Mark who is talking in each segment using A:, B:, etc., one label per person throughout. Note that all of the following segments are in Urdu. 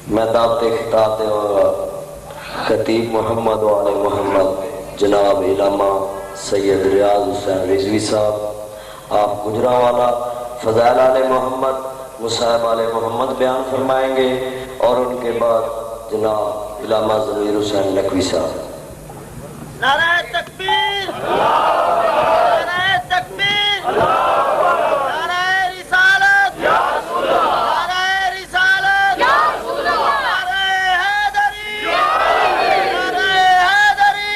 A: میں دعوت خطاب دوں گا خطیب محمد وآل محمد جناب علامہ سید ریاض حسین رضوی صاحب، آپ گجرانوالہ فضائل آل محمد مصاحب آل محمد بیان فرمائیں گے، اور ان کے بعد جناب علامہ ضمیر حسین نقوی صاحب۔
B: نعرہ تکبیر، نعرہ تکبیر، نعرہ رسالت، نعرہ رسالت، نعرہ حیدری، نعرہ حیدری،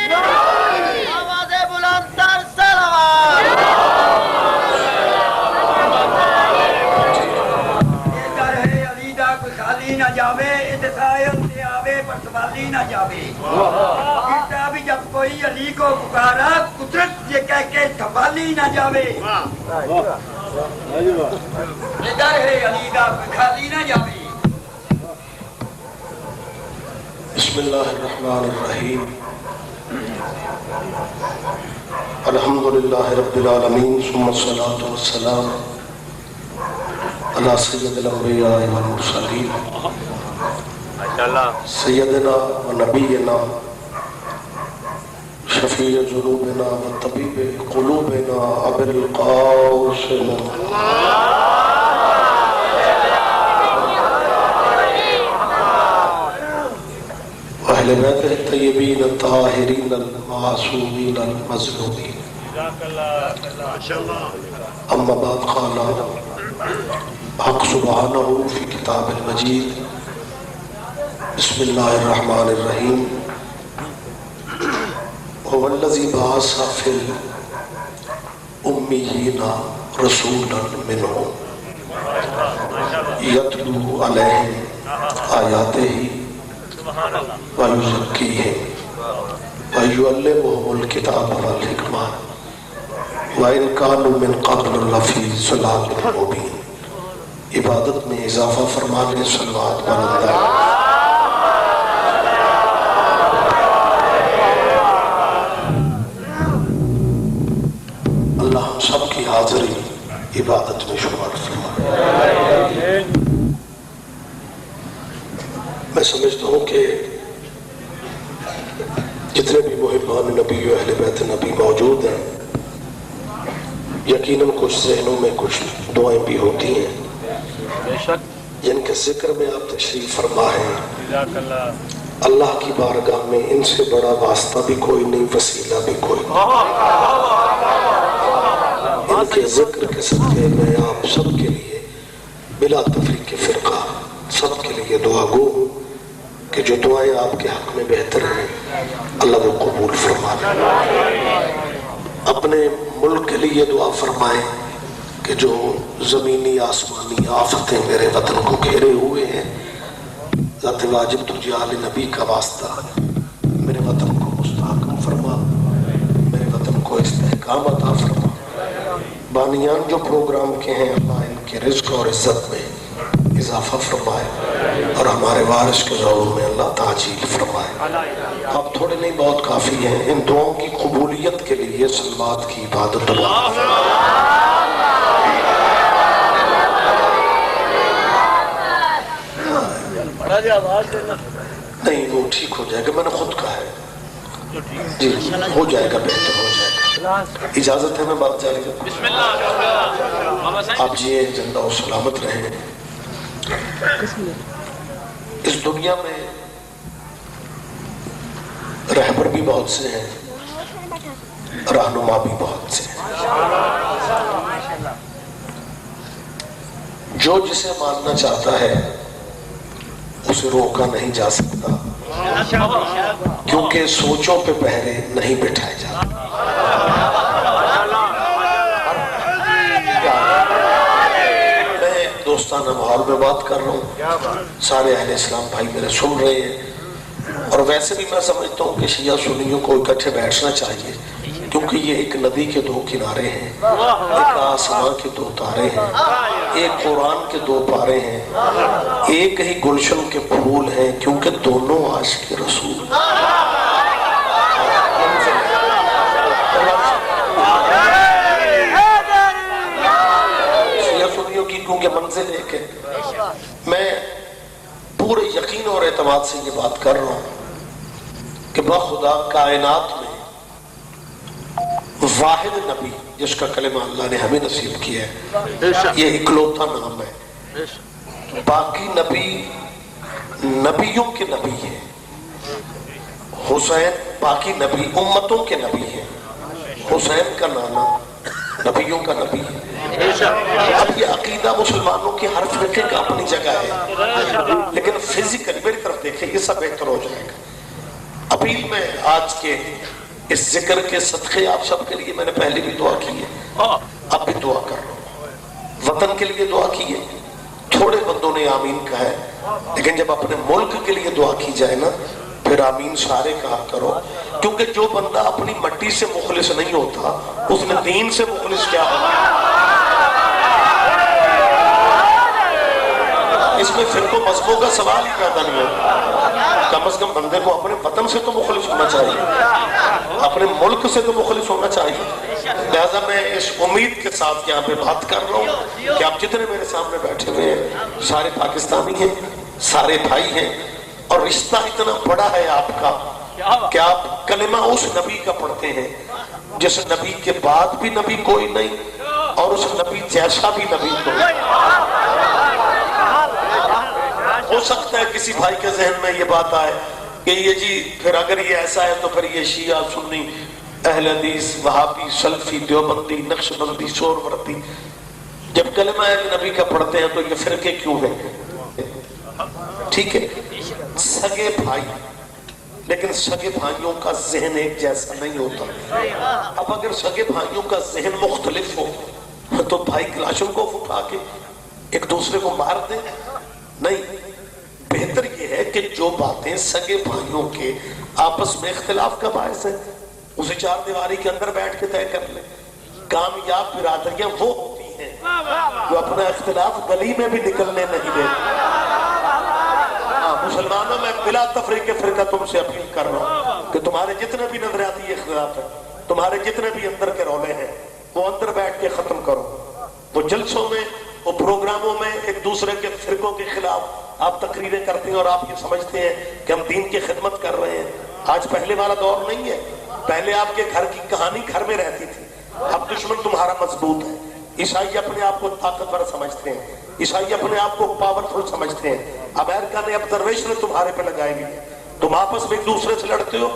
B: آواز بلند تر صلوات۔
C: یہ در ہے علی دا کوئی خالی نہ جاوے، اتسائل سے آوے پر سوالی نہ جاوے۔ بھی جب کوئی علی کو پکارا قدرت یہ کہہ کے تھوالی نہ جاوے، ادھر ہے علی دا کوئی خالی نہ جاوے۔
D: بسم اللہ الرحمن الرحیم، الحمدللہ رب العالمین، ثم الصلاة والسلام علی سید الانبیاء والمرسلین سیدنا و نبینا شفیع ذنوبنا و طبیب قلوبنا ابی القاسم و اہل بیت الطیبین الطاہرین المعصومین المظلومین، اما بعد قال حق سبحانہ فی کتاب المجید، بسم اللہ الرحمن الرحیم، هو الذی بعث فی الامیین رسولا منہم یتلو علیہم آیاتہ ویزکیہم ویعلمہم الکتاب والحکمہ وَإِنْ كَانُوا مِنْ قَبْلُ لَفِي ضَلَالٍ مُبِينٍ۔ عبادت میں اضافہ فرمانے صلوات بلند ہے۔ اللہ ہم سب کی حاضری عبادت میں شمار فرمائے۔ میں سمجھتا ہوں کہ جتنے بھی محبان نبی و اہل بیت نبی موجود ہیں، یقیناً کچھ ذہنوں میں کچھ دعائیں بھی ہوتی ہیں جن کے ذکر میں آپ تشریف فرما ہیں۔ اللہ کی بارگاہ میں ان سے بڑا واسطہ بھی کوئی نہیں، وسیلہ بھی کوئی نہیں۔ ان کے ذکر کے صدقے میں آپ سب کے لیے بلا تفریق فرقہ سب کے لیے دعا گو کہ جو دعائیں آپ کے حق میں بہتر ہیں اللہ وہ قبول فرمائے۔ اپنے ملک کے لیے دعا فرمائیں کہ جو زمینی آسمانی آفتیں میرے وطن کو گھیرے ہوئے ہیں، ذات واجب تجھے آل نبی کا واسطہ میرے وطن کو مستحکم فرما، میرے وطن کو استحکام عطا فرما۔ بانیان جو پروگرام کے ہیں اللہ ان کے رزق اور عزت میں اضافہ فرمائے، اور ہمارے وارث کے ضرور میں اللہ تعجیل فرمائے۔ آپ تھوڑے نہیں بہت کافی ہیں، ان دعاؤں کی قبولیت کے لیے صلوات کی عبادت دعا نہیں، وہ ٹھیک ہو جائے گا، میں نے خود کہا ہے جی ہو جائے گا، بہتر ہو جائے گا۔ اجازت ہے میں بات جاری کروں؟ آپ جیے زندہ و سلامت رہیں۔ اس دنیا میں رہبر بھی بہت سے ہیں، رہنما بھی بہت سے ہیں۔ جو جسے ماننا چاہتا ہے اسے روکا نہیں جا سکتا، کیونکہ سوچوں پہ پہرے نہیں بٹھائے جاتے۔ میں دوستانہ ماحول میں بات کر رہا ہوں، سارے اہل اسلام بھائی میرے سن رہے ہیں، اور ویسے بھی میں سمجھتا ہوں کہ شیعہ سنیوں کو اکٹھے بیٹھنا چاہیے، کیونکہ یہ ایک ندی کے دو کنارے ہیں، ایک آسمان کے دو تارے ہیں، ایک قرآن کے دو پارے ہیں، ایک ہی گلشن کے پھول ہیں، کیونکہ دونوں عاشق رسول۔ شیعہ سنیوں کی کیونکہ منزل ایک ہے۔ میں پورے یقین اور اعتماد سے یہ بات کر رہا ہوں کہ بخدا کائنات میں واحد نبی جس کا کلمہ اللہ نے ہمیں نصیب کیا ہے، یہ اکلوتا نام ہے۔ باقی نبی نبیوں کے نبی ہیں، حسین باقی نبی امتوں کے نبی ہیں، حسین کا نانا نبیوں کا نبی ہے۔ اب یہ عقیدہ مسلمانوں کے ہر فرقے کا اپنی جگہ ہے، لیکن فزیکلی میری طرف دیکھیں یہ سب بہتر ہو جائے گا۔ اپیل میں آج کے اس ذکر کے صدقے آپ سب کے لیے میں نے پہلے بھی دعا کی ہے، اب بھی دعا کر رہا ہوں۔ وطن کے لیے دعا کی ہے، تھوڑے بندوں نے آمین کہا ہے، لیکن جب اپنے ملک کے لیے دعا کی جائے نا پھر آمین سارے کہا کرو، کیونکہ جو بندہ اپنی مٹی سے مخلص نہیں ہوتا اس نے دین سے مخلص کیا ہوگا؟ اس میں فرقوں مذہبوں کا سوال ہی پیدا نہیں ہوتا۔ کم از کم بندے کو اپنے وطن سے تو مخلص ہونا چاہیے، اپنے ملک سے تو مخلص ہونا چاہیے۔ لہذا میں اس امید کے ساتھ یہاں پہ بات کر رہا ہوں کہ آپ جتنے میرے سامنے بیٹھے ہوئے ہیں سارے پاکستانی ہیں، سارے بھائی ہیں، اور رشتہ اتنا بڑا ہے آپ کا کہ آپ کلمہ اس نبی کا پڑھتے ہیں جس نبی کے بعد بھی نبی کوئی نہیں اور اس نبی جیسا بھی نبی کوئی۔ ہو سکتا ہے کسی بھائی کے ذہن میں یہ بات آئے کہ یہ جی پھر اگر یہ ایسا ہے تو پھر یہ شیعہ سنی اہل حدیث وہابی سلفی دیوبندی نقشبندی سہروردی جب کلمہ ایک نبی کا پڑھتے ہیں تو یہ فرقے کیوں ہیں؟ ٹھیک ہے سگے بھائی، لیکن سگے بھائیوں کا ذہن ایک جیسا نہیں ہوتا۔ اب اگر سگے بھائیوں کا ذہن مختلف ہو تو بھائی کلاشنکوف اٹھا کے ایک دوسرے کو مار دیں؟ نہیں، بہتر یہ ہے کہ جو باتیں سگے بھائیوں کے آپس میں اختلاف کا باعث ہے اسے چار دیواری کے اندر بیٹھ کے طے کر لیں۔ کامیاب برادریاں وہ ہوتی ہیں جو اپنا اختلاف گلی میں بھی نکلنے نہیں دیتے۔ مسلمانوں میں بلا تفریق کے فرقہ تم سے اپیل کر رہا ہوں کہ تمہارے جتنے بھی نظریاتی اختلاف ہیں، تمہارے جتنے بھی اندر کے رولے ہیں، وہ اندر بیٹھ کے ختم کرو۔ وہ جلسوں میں وہ پروگراموں میں ایک دوسرے کے فرقوں کے خلاف آپ تقریریں کرتے ہیں اور آپ یہ سمجھتے ہیں کہ ہم دین کی خدمت کر رہے ہیں۔ آج پہلے والا دور نہیں ہے، پہلے آپ کے گھر کی کہانی گھر میں رہتی تھی، اب دشمن تمہارا مضبوط ہے۔ عیسائی اپنے آپ کو طاقتور سمجھتے ہیں، عیسائی اپنے آپ کو پاورفل سمجھتے ہیں۔ امریکہ نے observation تمہارے پہ لگائی ہوئی ہے، تم آپس میں ایک دوسرے سے لڑتے ہو،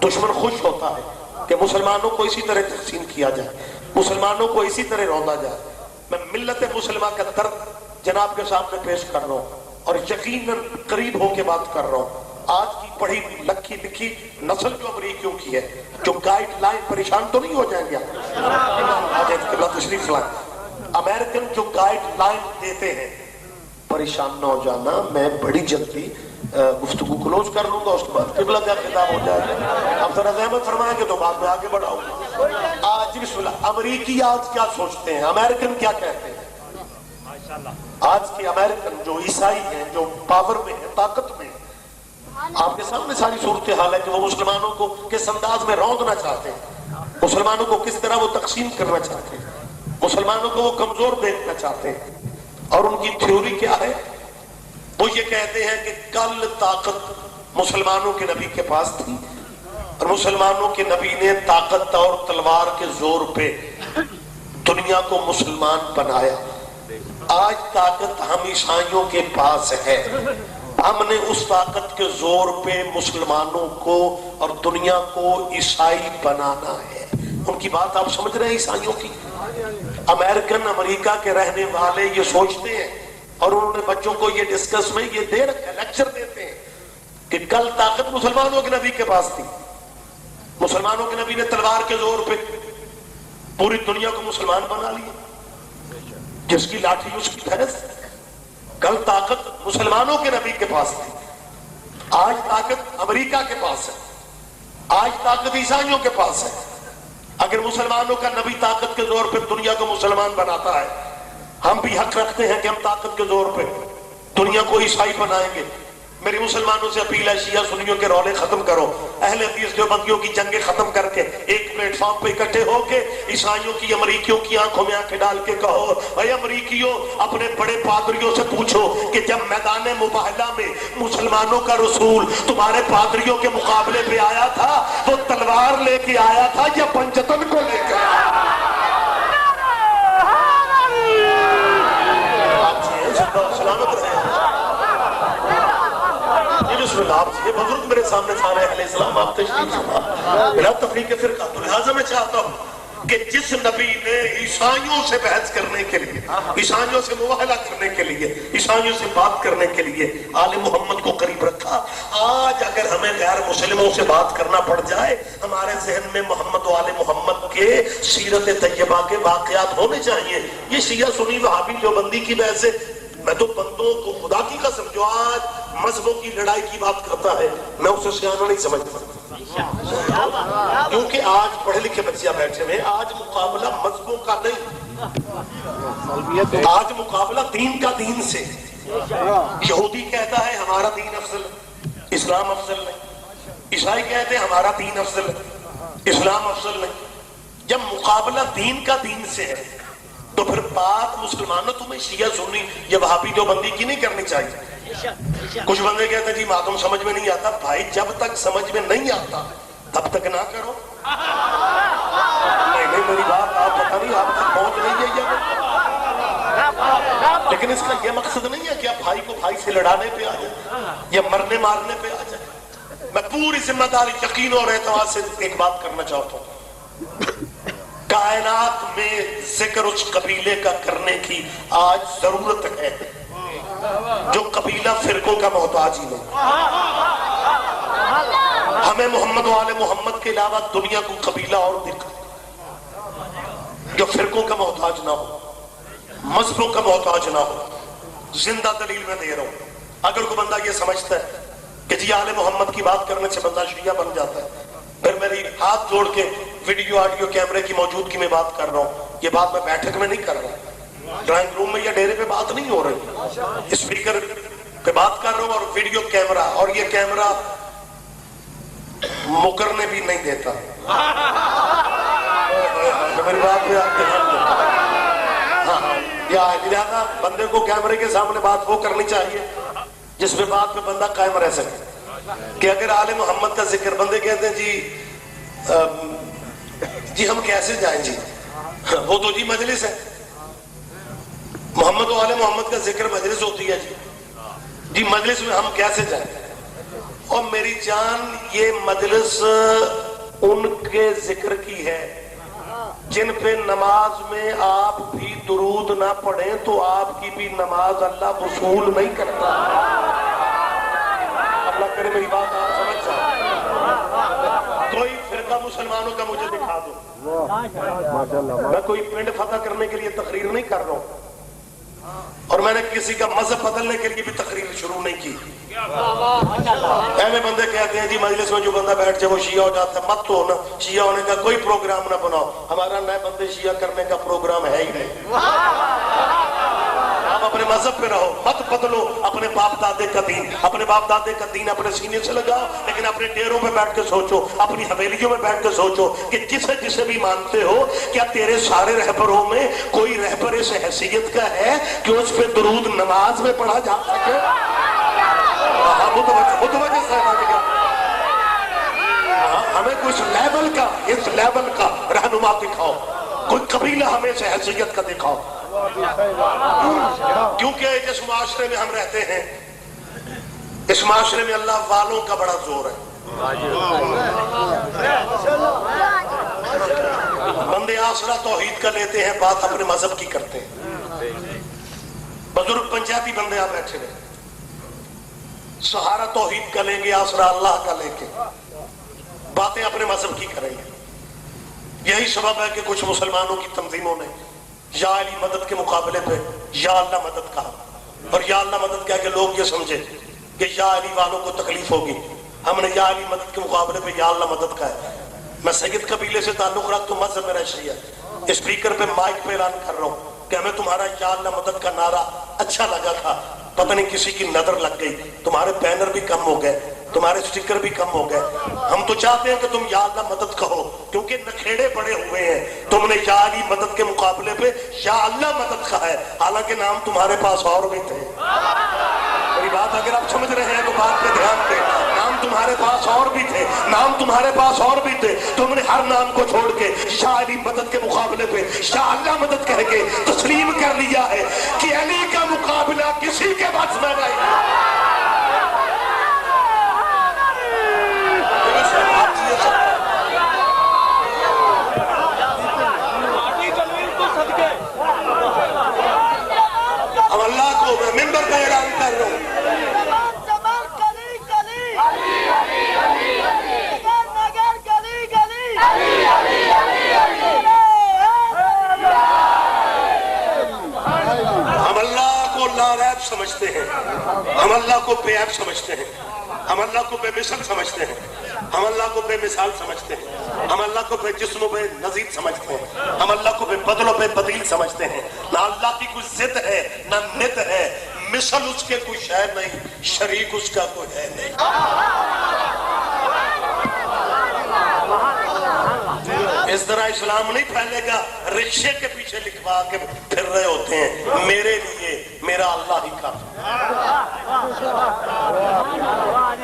D: دشمن خوش ہوتا ہے کہ مسلمانوں کو اسی طرح تقسیم کیا جائے، مسلمانوں کو اسی طرح روندا جائے۔ میں ملت مسلمہ کا درد جناب کے سامنے پیش کر رہا ہوں اور یقیناً قریب ہو کے بات کر رہا ہوں۔ آج کی پڑھی لکھی لکھی نسل جو امریکیوں کی ہے، جو گائیڈ لائن پریشان تو نہیں ہو جائیں گے تشریف لائن امریکن جو گائیڈ لائن دیتے ہیں پریشان نہ ہو جانا۔ میں بڑی جلدی گفتگو کلوز کر لوں گا، اس کے بعد قبلہ کا خطاب ہو جائے گا، آپ ذرا زحمت فرمائیں گے تو بعد میں آگے بڑھاؤں گا۔ آج بسم اللہ، امریکی آج کیا سوچتے ہیں، امریکن کیا کہتے ہیں؟ آج کے امریکن جو عیسائی ہیں، جو پاور میں ہیں، طاقت میں ہیں، آپ کے سامنے ساری صورتحال ہے کہ وہ مسلمانوں کو کس انداز میں روندنا چاہتے ہیں، مسلمانوں کو کس طرح وہ تقسیم کرنا چاہتے ہیں، مسلمانوں کو وہ کمزور دیکھنا چاہتے ہیں۔ اور ان کی تھیوری کیا ہے؟ وہ یہ کہتے ہیں کہ کل طاقت مسلمانوں کے نبی کے پاس تھی اور مسلمانوں کے نبی نے طاقت اور تلوار کے زور پہ دنیا کو مسلمان بنایا۔ آج طاقت ہم عیسائیوں کے پاس ہے، ہم نے اس طاقت کے زور پہ مسلمانوں کو اور دنیا کو عیسائی بنانا ہے۔ ان کی بات آپ سمجھ رہے ہیں عیسائیوں کی؟ امریکن امریکہ کے رہنے والے یہ سوچتے ہیں اور انہوں نے بچوں کو یہ ڈسکس میں یہ دے رکھا، لیکچر دیتے ہیں کہ کل طاقت مسلمانوں کے نبی کے پاس تھی، مسلمانوں کے نبی نے تلوار کے زور پہ پوری دنیا کو مسلمان بنا لیا، جس کی لاٹھی اس کی بھینس۔ کل طاقت مسلمانوں کے نبی کے پاس تھی، آج طاقت امریکہ کے پاس ہے، آج طاقت عیسائیوں کے پاس ہے۔ اگر مسلمانوں کا نبی طاقت کے زور پہ دنیا کو مسلمان بناتا ہے، ہم بھی حق رکھتے ہیں کہ ہم طاقت کے زور پہ دنیا کو عیسائی بنائیں گے۔ میری مسلمانوں سے اپیل ہے، شیعہ سنیوں کے رولے ختم کرو، اہل حدیث دیوبندیوں کی جنگیں ختم کر کے ایک پلیٹ فارم پہ اکٹھے ہو کے عیسائیوں کی امریکیوں کی آنکھوں میں آنکھیں ڈال کے کہو، اے امریکیوں اپنے بڑے پادریوں سے پوچھو کہ جب میدان مباہلہ میں مسلمانوں کا رسول تمہارے پادریوں کے مقابلے پہ آیا تھا وہ تلوار لے کے آیا تھا یا پنجتن کو لے کے آیا تھا؟ سلامت رہے بسم اللہ، آپ یہ بزرگ میرے سامنے سارے اہل اسلام آپ تشریف فرما میرا تفریق فرقہ، تو لہٰذا میں چاہتا ہوں کہ جس نبی نے عیسائیوں سے بحث کرنے کے لیے، عیسائیوں سے مواہلہ کرنے کے لیے، عیسائیوں سے بات کرنے کے لیے آل محمد کو قریب رکھا، آج اگر ہمیں غیر مسلموں سے بات کرنا پڑ جائے ہمارے ذہن میں محمد و آل محمد کے سیرت طیبہ کے واقعات ہونے چاہیے۔ یہ شیعہ سنی وہابی دیوبندی کی بحث سے میں تو بندوں کو خدا کی قسم جو آج مذہبوں کی لڑائی کی بات کرتا ہے میں اسے سیاح نہیں سمجھتا، کیونکہ آج پڑھے لکھے بچیاں بیٹھے ہوئے، آج مقابلہ مذہبوں کا نہیں، آج مقابلہ دین کا دین سے۔ یہودی کہتا ہے ہمارا دین افضل ہے، اسلام افضل نہیں، عیسائی کہتے ہیں ہمارا دین افضل ہے، اسلام افضل نہیں۔ جب مقابلہ دین کا دین سے ہے تو پھر بات مسلمانوں تمہیں شیعہ سنی یا وہابی دیوبندی کی نہیں کرنی چاہیے۔ کچھ بندے کہتے ہیں جی ماتم سمجھ میں نہیں آتا، بھائی جب تک سمجھ میں نہیں آتا تب تک نہ کرو۔ نہیں میری بات آپ پتہ نہیں آپ تک پہنچ رہی ہے یا لیکن اس کا یہ مقصد نہیں ہے کہ آپ بھائی کو بھائی سے لڑانے پہ آ جائیں یا مرنے مارنے پہ آ جائیں۔ میں پوری ذمہ داری، یقین اور اعتماد سے ایک بات کرنا چاہتا ہوں، کائنات میں ذکر اس قبیلے کا کرنے کی آج ضرورت ہے جو قبیلہ فرقوں کا محتاج ہی نہیں۔ ہمیں محمد و آل محمد کے علاوہ دنیا کو قبیلہ اور دکھا جو فرقوں کا محتاج نہ ہو، مذہبوں کا محتاج نہ ہو۔ زندہ دلیل میں دے رہا ہوں، اگر کوئی بندہ یہ سمجھتا ہے کہ جی آل محمد کی بات کرنے سے بندہ شیعہ بن جاتا ہے، پھر میری ہاتھ جوڑ کے ویڈیو آڈیو کیمرے کی موجودگی میں بات کر رہا ہوں، یہ بات میں بیٹھک میں نہیں کر رہا، ڈرائنگ روم میں یا ڈیرے پہ بات نہیں ہو رہی، اسپیکر پہ بات کر رہا ہوں اور ویڈیو کیمرہ، اور یہ کیمرہ مکرنے بھی نہیں دیتا۔ میری بات پہ آپ لہٰذا بندے کو کیمرے کے سامنے بات وہ کرنی چاہیے جس پہ بات پہ بندہ قائم رہ سکے۔ کہ اگر آل محمد کا ذکر، بندے کہتے ہیں جی ہم کیسے جائیں جی، وہ تو جی مجلس ہے، محمد و آل محمد کا ذکر مجلس ہوتی ہے جی مجلس میں ہم کیسے جائیں؟ اور میری جان یہ مجلس ان کے ذکر کی ہے جن پہ نماز میں آپ بھی درود نہ پڑھیں تو آپ کی بھی نماز اللہ وصول نہیں کرتا۔ اللہ کرے میری بات آپ سمجھ جائیں۔ کوئی فرقہ مسلمانوں کا مجھے دکھا دو، میں کوئی پنڈ فتح کرنے کے لیے تقریر نہیں کر رہا ہوں، اور میں نے کسی کا مذہب بدلنے کے لیے بھی تقریر شروع نہیں کی۔ پہلے بندے کہتے ہیں جی مجلس میں جو بندہ بیٹھ جائے وہ شیعہ ہو جاتا ہے، مت تو ہونا، شیعہ ہونے کا کوئی پروگرام نہ بناؤ، ہمارا نئے بندے شیعہ کرنے کا پروگرام ہے ہی نہیں۔ آپ اپنے مذہب پہ رہو، مت بدلو اپنے باپ دادے کا دین، اپنے باپ دادے کا دین اپنے سینے سے لگاؤ، لیکن اپنے ڈیروں میں بیٹھ کے سوچو، اپنی حویلیوں میں بیٹھ کے سوچو کہ جسے جسے بھی مانتے ہو کیا تیرے سارے رہبروں میں کوئی رہبر اس حیثیت کا ہے کہ اس پہ درود نماز میں پڑھا جا سکے؟ ہمیں کچھ لیول کا، اس لیول کا رہنما دکھاؤ، کوئی قبیلہ ہمیں اس حیثیت کا دکھاؤ، کیونکہ جس معاشرے میں ہم رہتے ہیں اس معاشرے میں اللہ والوں کا بڑا زور ہے۔ بندے آسرا توحید کا لیتے ہیں، بات اپنے مذہب کی کرتے ہیں۔ بزرگ پنجابی بندے آپ بیٹھے ہوئے، سہارا توحید کا لیں گے، آسرا اللہ کا لے کے باتیں اپنے مذہب کی کریں گے۔ یہی سبب ہے کہ کچھ مسلمانوں کی تنظیموں نے یا علی مدد کے مقابلے پہ یا اللہ مدد کہا، اور یا اللہ مدد کہہ کے لوگ یہ سمجھے کہ یا علی والوں کو تکلیف ہوگی، ہم نے یا علی مدد کے مقابلے پہ یا اللہ مدد کہا ہے۔ میں سید قبیلے سے تعلق رکھتا ہوں، مذہب میرا شیعہ، اسپیکر پہ مائک پہ اعلان کر رہا ہوں کہ ہمیں تمہارا یا اللہ مدد کا نعرہ اچھا لگا تھا، پتہ نہیں کسی کی نظر لگ گئی، تمہارے بینر بھی کم ہو گئے، تمہارے سٹیکر بھی کم ہو گئے. ہم تو چاہتے ہیں کہ تم یا اللہ مدد کہو، کیونکہ نکھیڑے پڑے ہوئے ہیں. تم نے یا علی مدد کے مقابلے پہ یا اللہ مدد کہا ہے، حالانکہ نام تمہارے پاس اور بھی تھے. میری بات اگر آپ سمجھ رہے ہیں تو بات پہ دھیان دیں. نام تمہارے پاس اور بھی تھے، نام تمہارے پاس اور بھی تھے. تم نے ہر نام کو چھوڑ کے یا علی مدد کے مقابلے پہ یا اللہ مدد کہہ کے تسلیم کر لیا ہے کہ علی کا مقابلہ کسی کے بس میں نہیں. اب اللہ کو میں ممبر پہ اعلان کر رہا ہوں، ہم اللہ کو لاریب سمجھتے ہیں، ہم اللہ کو بے عیب سمجھتے ہیں، ہم اللہ کو بے مثل سمجھتے ہیں، ہم اللہ کو بے مثال سمجھتے ہیں، ہم اللہ کو بے جسم و بے نظیر سمجھتے ہیں، ہم اللہ کو بے بدل و بے بدیل سمجھتے ہیں. نہ اللہ کی کوئی ضد ہے نہ ند ہے، مثل اس کے کوئی شے نہیں، شریک اس کا کوئی ہے نہیں. اس طرح اسلام نہیں پھیلے گا. رکشے کے پیچھے لکھوا کے پھر رہے ہوتے ہیں میرے لیے میرا اللہ ہی کافی.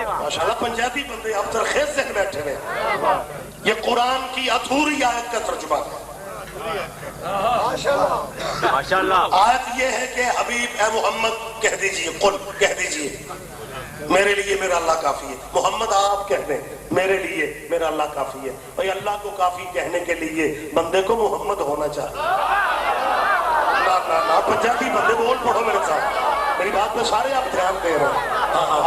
D: ماشاءاللہ پنجابی بندے اب ترخیص سے بیٹھے ہوئے. یہ قرآن کی ادھوری آیت کا ترجمہ ہے. آیت یہ ہے کہ حبیب اے محمد کہہ دیجئے، قل کہہ دیجئے میرے لیے میرا اللہ کافی ہے. محمد آپ کہہ دیں میرے لیے میرا اللہ کافی ہے. بھئی اللہ کو کافی کہنے کے لیے بندے کو محمد ہونا چاہیے. نا پنجابی بندے بول پڑھو میرے ساتھ، میری بات پہ سارے آپ دھیان دے رہے ہیں.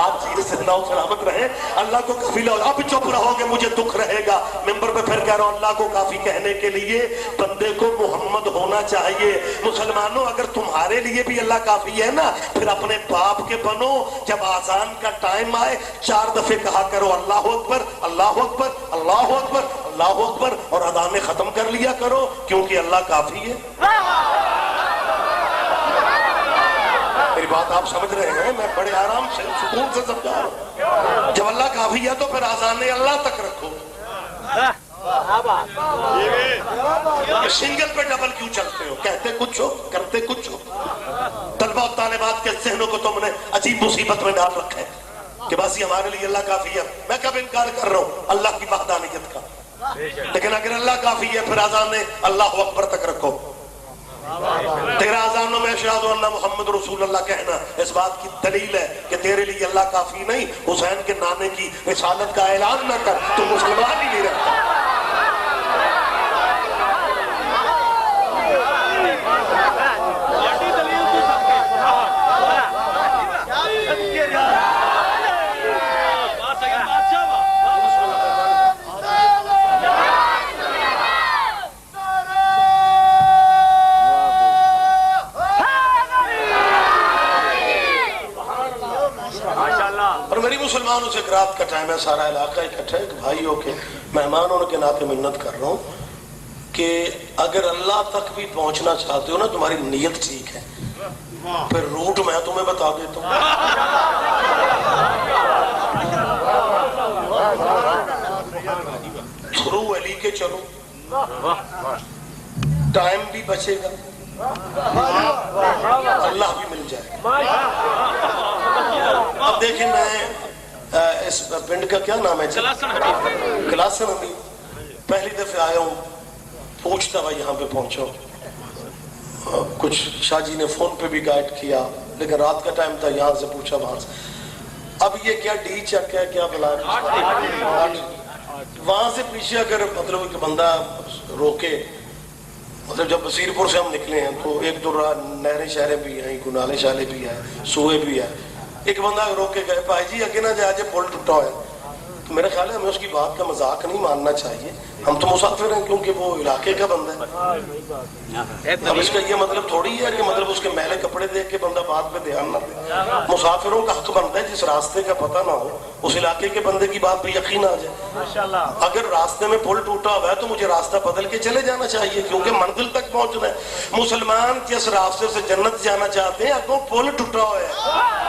D: آپ چیز سے اللہ سلامت رہے. اللہ کو کافی لو. اب چپ رہو گے مجھے دکھ رہے گا. ممبر پہ پھر کہہ رہا ہوں اللہ کو کافی کہنے کے لیے بندے کو محمد ہونا چاہیے. مسلمانوں اگر تمہارے لیے بھی اللہ کافی ہے نا، پھر اپنے باپ کے بنو. جب آزان کا ٹائم آئے 4 دفعے کہا کرو اللہ اکبر اللہ اکبر اللہ اکبر اللہ اکبر، اور اذانیں ختم کر لیا کرو، کیونکہ اللہ کافی ہے. میری بات آپ سمجھ رہے ہیں؟ میں بڑے آرام سے سکون سے سمجھا رہا ہوں. جب اللہ کافی ہے تو پھر آزانیں اللہ تک رکھو. سنگل پہ ڈبل کیوں چلتے ہو؟ کہتے کچھ ہو کرتے کچھ ہو. طلبہ و طالبات کے ذہنوں کو تم نے عجیب مصیبت میں ڈال رکھا ہے کہ بس یہ ہمارے لیے اللہ کافی ہے. میں کب انکار کر رہا ہوں اللہ کی وحدانیت کا، لیکن اگر اللہ کافی ہے پھر آزانیں اللہ اکبر تک رکھو. تیرا آزانوں میں اشہد ان محمد رسول اللہ کہنا اس بات کی دلیل ہے کہ تیرے لیے اللہ کافی نہیں. حسین کے نانے کی رسالت کا اعلان نہ کر، تو مسلمان ہی نہیں رہتا. مسلمانوں سے رات کا ٹائم ہے، سارا علاقہ اکٹھا ہے. بھائی ہو کے مہمانوں کے ناطے منت کر رہا ہوں کہ اگر اللہ تک بھی پہنچنا چاہتے ہو نا، تمہاری نیت ٹھیک ہے، پھر روٹ میں تمہیں بتا دیتا ہوں. تھرو علی کے چلو، ٹائم بھی بچے گا، اللہ بھی مل جائے. اب دیکھیں میں اس پنڈ کا کیا نام ہے؟ کلاسن حمید. پہلی دفعہ آیا ہوں، پوچھتا ہوا یہاں پہ پہنچا. کچھ شاہ جی نے فون پہ بھی گائیڈ کیا، لیکن رات کا ٹائم تھا، یہاں سے پوچھا وہاں سے. اب یہ کیا ڈی چک ہے کیا بلا ہے؟ وہاں سے پیچھے اگر مطلب کہ بندہ روکے، مطلب جب بصیر پور سے ہم نکلے ہیں تو ایک دو نہریں شہریں بھی ہیں، نالے شالے بھی ہیں، سوئے بھی ہیں. ایک بندہ روک کے گئے بھائی جی اگے نہ جائے پل ٹوٹا ہے. تو میرا خیال ہے ہمیں اس کی بات کا مذاق نہیں ماننا چاہیے. ہم تو مسافر ہیں کیونکہ وہ علاقے کا بندہ ہے. اب اس کا یہ مطلب تھوڑی ہے کہ مطلب اس کے میلے کپڑے دیکھ کے بندہ بات پہ دھیان نہ دے. مسافروں کا حق بنتا ہے جس راستے کا پتہ نہ ہو اس علاقے کے بندے کی بات پہ یقین آ جائے. اگر راستے میں پل ٹوٹا ہوا ہے تو مجھے راستہ بدل کے چلے جانا چاہیے کیونکہ منزل تک پہنچنا ہے. مسلمان جس راستے سے جنت جانا چاہتے ہیں اگوں پل ٹوٹا ہوا ہے.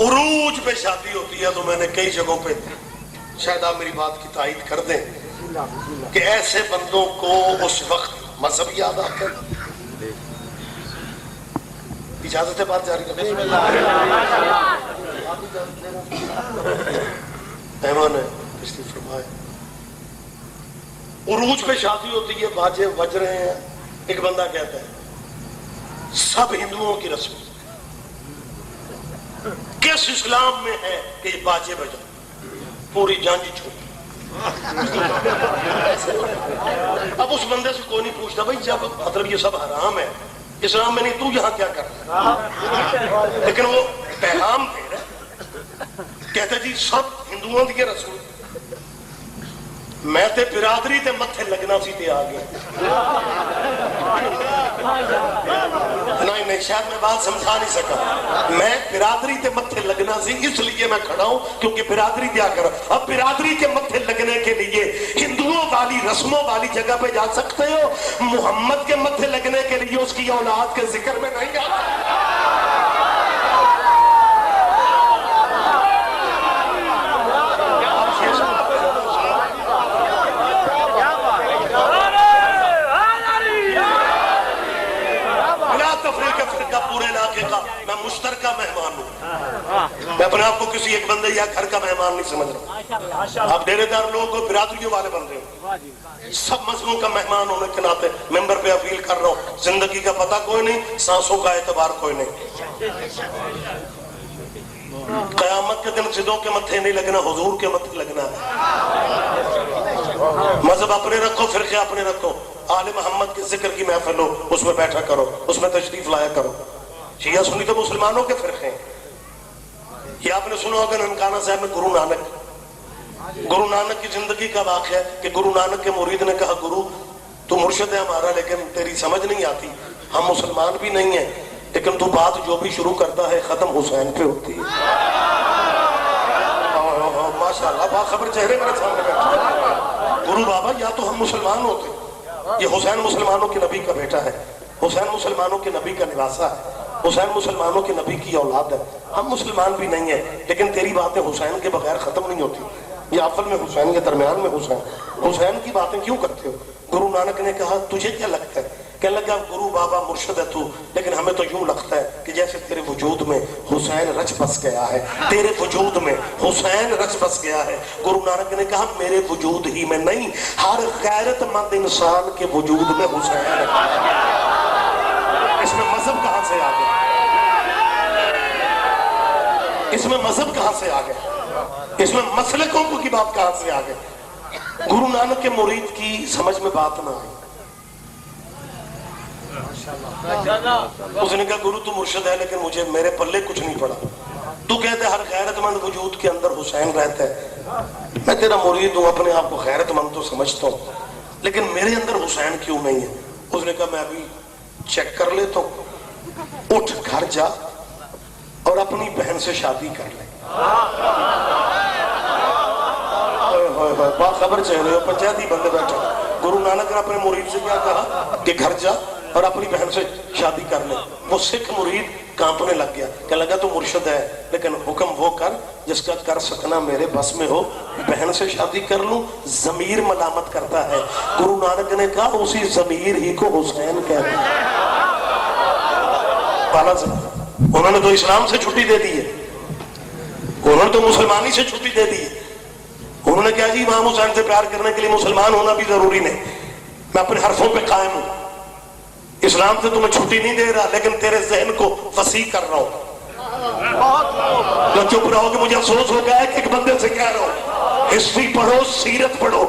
D: عروج پہ شادی ہوتی ہے تو میں نے کئی جگہوں پہ، شاید آپ میری بات کی تائید کر دیں، کہ ایسے بندوں کو اس وقت مذہب یاد آتا ہے۔ اجازت ہے بات جاری کریں؟ مہمان ہے تشریف فرمائے۔ عروج پہ شادی ہوتی ہے، باجے بج رہے ہیں، ایک بندہ کہتا ہے سب ہندوؤں کی رسم، کس اسلام میں ہے کہ یہ باجے بجا پوری جانچ چھوٹی؟ اب اس بندے سے کوئی نہیں پوچھتا بھائی جب مطلب یہ سب حرام ہے اسلام میں نہیں، تو یہاں کیا کر رہا ہے؟ لیکن وہ پیغام دے رہا، کہتا جی سب ہندوؤں کی رسم، میں تے برادری تے متھے لگنا سی تے آ گیا۔ نہیں شاید میں بات سمجھا نہیں سکا، میں برادری تے متھے لگنا سی اس لیے میں کھڑا ہوں کیونکہ برادری کیا کر، اب برادری کے متھے لگنے کے لیے ہندوؤں والی رسموں والی جگہ پہ جا سکتے ہو، محمد کے متھے لگنے کے لیے اس کی اولاد کے ذکر میں نہیں جانا۔ پورے علاقے کا میں مشترکہ مہمان ہوں، میں اپنے آپ کو کسی ایک بندے یا گھر کا مہمان نہیں سمجھ رہا۔ آپ ڈیرے دار لوگوں کو برادریوں والے بن رہے ہو، سب مذہبوں کا مہمان ہونے کے ناطے ممبر پہ اپیل کر رہا ہوں، زندگی کا پتہ کوئی نہیں، سانسوں کا اعتبار کوئی نہیں۔ قیامت کے دن سدھوں کے متھے نہیں لگنا، حضور کے متھے لگنا ہے۔ مذہب اپنے رکھو، فرقے اپنے رکھو، آل محمد کے ذکر کی محفل ہو اس میں بیٹھا کرو، اس میں تشریف لایا کرو۔ شیعہ سنی تو مسلمانوں کے فرقے ہیں۔ یہ آپ نے سنا ہوگا ننکانہ صاحب میں گرو نانک کی زندگی کا واقعہ ہے کہ گرو نانک کے مرید نے کہا گرو تو مرشد ہے ہمارا لیکن تیری سمجھ نہیں آتی، ہم مسلمان بھی نہیں ہیں لیکن تو بات جو بھی شروع کرتا ہے ختم حسین پہ ہوتی ہے۔ ماشاءاللہ باخبر چہرے میرے سامنے بیٹھے، گرو بابا یا تو ہم مسلمان ہوتے، یہ حسین مسلمانوں کے نبی کا بیٹا ہے، حسین مسلمانوں کے نبی کا نواسا ہے، حسین مسلمانوں کے نبی کی اولاد ہے، ہم مسلمان بھی نہیں ہیں لیکن تیری باتیں حسین کے بغیر ختم نہیں ہوتی، یہ افل میں حسین کے درمیان میں حسین کی باتیں کیوں کرتے ہو؟ گرو نانک نے کہا تجھے کیا لگتا ہے؟ کہنے لگا گرو بابا مرشد ہے تو، لیکن ہمیں تو یوں لگتا ہے کہ جیسے تیرے وجود میں حسین رچ بس گیا ہے، تیرے وجود میں حسین رچ بس گیا ہے۔ گرو نانک نے کہا میرے وجود ہی میں نہیں، ہر غیرت مند انسان کے وجود میں حسین ہے۔ اس میں مذہب کہاں سے آ گیا؟ اس میں مذہب کہاں سے آ گیا؟ اس میں مسلکوں کی بات کہاں سے آ گئی؟ گرو نانک کے مرید کی سمجھ میں بات نہ آئی۔ اس نے کہا گرو تو مرشد ہے لیکن مجھے میرے پلے کچھ نہیں پڑا، تو کہتے ہر غیرت مند وجود کے اندر حسین رہتا ہے، میں تیرا مرید ہوں، اپنے آپ کو غیرت مند تو سمجھتا ہوں لیکن میرے اندر حسین کیوں نہیں ہے؟ اس نے کہا میں ابھی چیک کر لیتا ہوں، اٹھ گھر جا اور اپنی بہن سے شادی کر لے۔ باخبر چہرے ہو، پنچایتی بندے بیٹھے۔ گرو نانک نے اپنے مرید سے کیا کہا کہ گھر جا اور اپنی بہن سے شادی کر لے۔ وہ سکھ مرید کانپنے لگ گیا، کہنے لگا تو مرشد ہے لیکن حکم وہ کر جس کا کر سکنا میرے بس میں ہو، بہن سے شادی کر لوں، ضمیر ملامت کرتا ہے۔ گرو نانک نے کہا اسی ضمیر ہی کو حسین کہتے ہیں۔ انہوں نے تو اسلام سے چھٹی دے دی ہے، انہوں نے تو مسلمانی سے چھٹی دے دی ہے، انہوں نے کہا جی امام حسین سے پیار کرنے کے لیے مسلمان ہونا بھی ضروری نہیں، میں اپنے حرفوں پہ قائم ہوں، اسلام سے تمہیں چھٹی نہیں دے رہا لیکن تیرے ذہن کو وسیع کر رہا ہوں۔ جو چپ رہو کہ مجھے افسوس ہو گیا ہے کہ ایک بندے سے کہہ رہا ہوں ہسٹری پڑھو، سیرت پڑھو،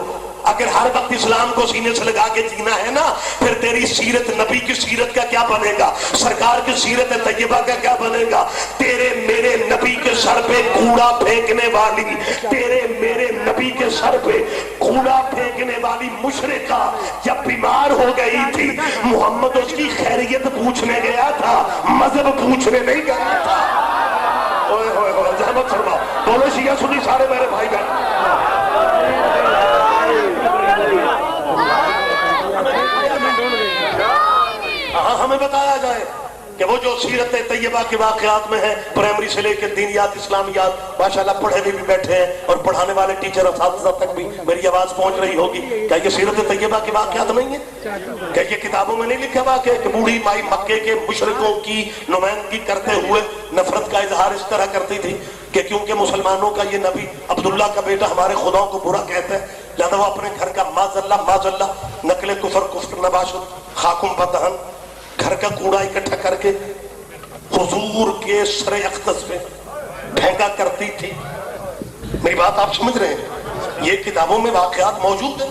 D: اگر ہر وقت اسلام کو سینے سے لگا کے جینا ہے نا پھر تیری سیرت نبی کی سیرت کا کیا بنے گا، سرکار کی سیرت طیبہ کا کیا بنے گا؟ تیرے میرے نبی کے سر پہ کوڑا پھینکنے والی، تیرے میرے نبی کے سر پہ کوڑا پھینکنے والی مشرکہ جب بیمار ہو گئی تھی محمد اس کی خیریت پوچھنے گیا تھا، مذہب پوچھنے نہیں گیا تھا۔ اوئے ہوئے ہوئے زحمت فرماؤ، بولو شیعہ سنی سارے میرے بھائی بہن، ہمیں بتایا جائے کہ وہ جو سیرت طیبہ کے واقعات میں ہیں، پرائمری سے لے کے دینیات اسلامیات، ماشاءاللہ پڑھے بھی بیٹھے ہیں اور پڑھانے والے ٹیچر اساتذہ تک بھی میری آواز پہنچ رہی ہوگی، کیا یہ سیرت طیبہ کے واقعات نہیں ہیں؟ کیا یہ کتابوں میں نہیں لکھا واقعہ کہ بوڑھی مائی مکے کے مشرکوں کی نمائندگی کرتے ہوئے نفرت کا اظہار اس طرح کرتی تھی کہ کیونکہ مسلمانوں کا یہ نبی عبداللہ کا بیٹا ہمارے خداؤں کو برا کہتا ہے، لہذا وہ اپنے گھر کا معاذ اللہ نقل کفر نباشت خاکم بدہن گھر کا کوڑا اکٹھا کر کے حضور کے سر اقدس پہ پھینکا کرتی تھی۔ میری بات آپ سمجھ رہے ہیں؟ یہ کتابوں میں واقعات موجود ہیں،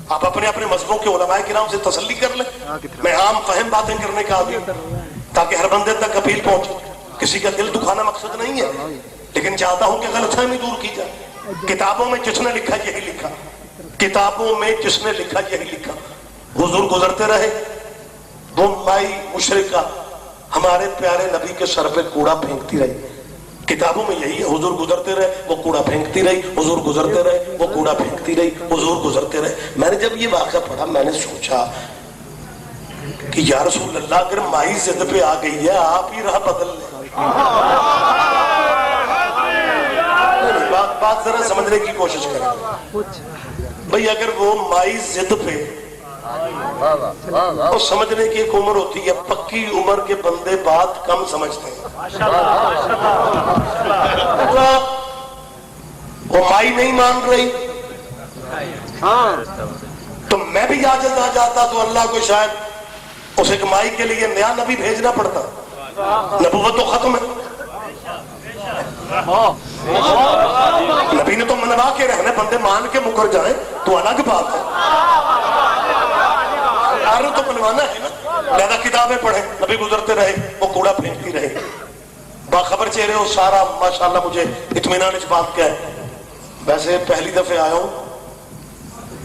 D: آپ اپنے اپنے مذہبوں کے علماء کرام سے تسلی کر لیں۔ میں عام فہم باتیں کرنے کا عادی ہوں تاکہ ہر بندے تک اپیل پہنچے، کسی کا دل دکھانا مقصد نہیں ہے، لیکن چاہتا ہوں کہ غلط فہمی دور کی جائے۔ کتابوں میں جس نے لکھا یہی لکھا، کتابوں میں جس نے لکھا یہی لکھا۔ حضور گزرتے رہے، وہ مائی مشرکہ ہمارے پیارے نبی کے سر پہ کوڑا پھینکتی رہی، کتابوں میں یہی ہے۔ حضور گزرتے رہے، وہ کوڑا پھینکتی رہی، حضور گزرتے رہے، وہ کوڑا پھینکتی رہی، حضور گزرتے رہے۔ میں نے جب یہ واقعہ پڑھا میں نے سوچا کہ یا رسول اللہ اگر مائی ضد پہ آ گئی ہے آپ ہی راہ بدل لیں۔ بات ذرا سمجھنے کی کوشش کریں بھئی، اگر وہ مائی ضد پہ وہ سمجھنے کی ایک عمر ہوتی ہے، پکی عمر کے بندے بات کم سمجھتے ہیں۔ وہ مائی نہیں مان رہی تو میں بھی عاجز آ جاتا تو اللہ کو شاید اس ایک مائی کے لیے نیا نبی بھیجنا پڑتا، نبوت تو ختم ہے۔ نبی نے تو منوا کے رہنے، بندے مان کے مکر جائیں تو الگ بات ہے، تو منوانا ہے نا۔ لہذا کتابیں پڑھیں، نبی گزرتے رہے، وہ کوڑا پھینکتی رہے، باخبر چہرے ہو سارا ماشاءاللہ مجھے اطمینان اس بات کا ہے۔ ویسے پہلی دفعہ آیا ہوں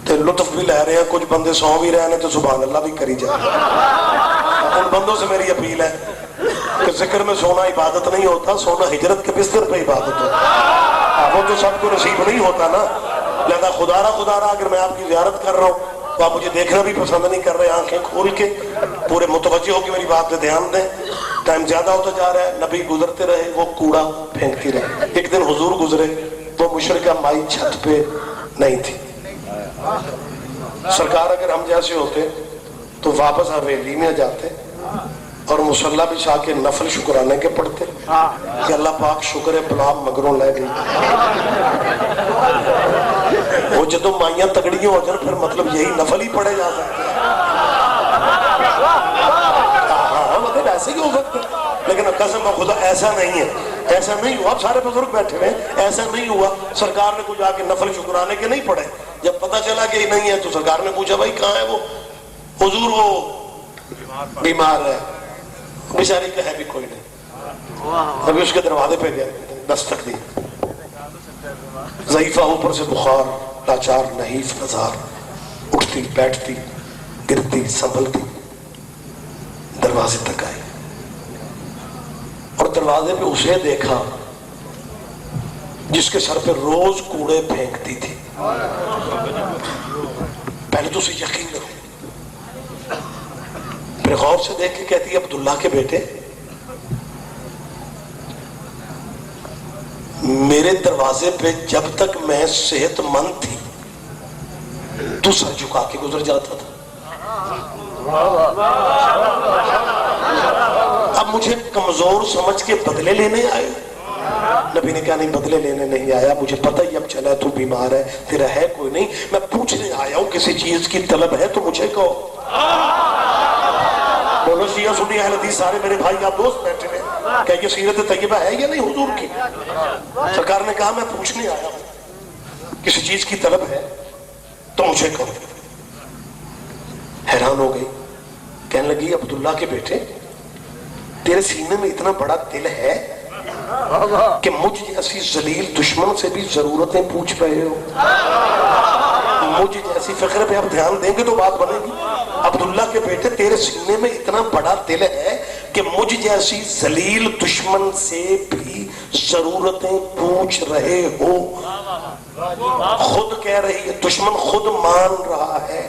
D: تو لطف بھی لے رہے ہیں، کچھ بندے سو بھی رہے ہیں تو سبحان اللہ بھی کری جائے۔ ان بندوں سے میری اپیل ہے کہ ذکر میں سونا عبادت نہیں ہوتا، سونا ہجرت کے بستر پہ عبادت ہوتا، وہ تو سب کو نصیب نہیں ہوتا نا۔ لہذا خدا را اگر میں آپ کی زیارت کر رہا ہوں تو آپ مجھے دیکھنا بھی پسند نہیں کر رہے، آنکھیں کھول کے پورے متوجہ ہو کے میری بات پہ دھیان دیں۔ ٹائم زیادہ ہوتا جا رہا ہے، نبی گزرتے رہے، وہ کوڑا پھینکتی رہے۔ ایک دن حضور گزرے، وہ مشرکہ مائی چھت پہ نہیں تھی۔ سرکار اگر ہم جیسے ہوتے تو واپس حویلی میں جاتے اور مصلی بچھا کے نفل شکرانے کے پڑھتے کہ اللہ پاک شکر ہے بلا مگروں لے گئی۔ وہ جدو مائیاں تگڑیاں ہو جائیں پھر مطلب یہی نفل ہی پڑھے جا سکتے ہیں۔ ہاں مطلب ایسے ہی ہو سکتے، لیکن قسم خدا ایسا نہیں ہے، ایسا نہیں ہوا۔ اب سارے بزرگ بیٹھے ہوئے، ایسا نہیں ہوا۔ سرکار نے کچھ آ کے نفل شکرانے کے نہیں پڑھے، جب پتہ چلا کہ نہیں ہے تو سرکار نے پوچھا بھائی کہاں ہے وہ؟ حضور وہ بیمار ہے، بیچاری کا ہے بھی کوئی نہیں۔ ابھی اس کے دروازے پہ گیا، دستک دی، ضعیفہ اوپر سے بخار، لاچار نحیف نظار، اٹھتی بیٹھتی گرتی سنبھلتی دروازے تک آئی اور دروازے پہ اسے دیکھا جس کے سر پہ روز کوڑے پھینکتی تھی۔ پہلے تو اسے یقین نہ ہو، پھر غور سے دیکھ کے کہتی ہے عبداللہ کے بیٹے میرے دروازے پہ جب تک میں صحت مند تھی تو سر جھکا کے گزر جاتا تھا، اب مجھے کمزور سمجھ کے بدلے لینے آئے؟ نبی نے کہا نہیں، بدلے لینے نہیں آیا، مجھے پتہ ہی اب چلا تو بیمار ہے، تیرا ہے کوئی نہیں، میں پوچھنے آیا ہوں کسی چیز کی طلب ہے تو مجھے کہو۔ بولو شیعہ سنی اہل حدیث سارے میرے بھائی آپ دوست بیٹھے ہیں، کہ یہ سیرت طیبہ ہے یا نہیں حضور کی؟ سرکار نے کہا میں پوچھنے آیا ہوں کسی چیز کی طلب ہے تو مجھے کہو۔ حیران ہو گئی، کہنے لگی عبداللہ کے بیٹے تیرے سینے میں اتنا بڑا دل ہے کہ مجھ جیسی ذلیل دشمن سے بھی ضرورتیں پوچھ رہے ہو؟ مجھ جیسی فقر پہ آپ دھیان دیں گے تو بات بنے گی۔ عبداللہ کے بیٹے تیرے سینے میں اتنا بڑا دل ہے کہ مجھ جیسی ذلیل دشمن سے بھی ضرورتیں پوچھ رہے ہو. خود کہہ رہی ہے, دشمن خود مان رہا ہے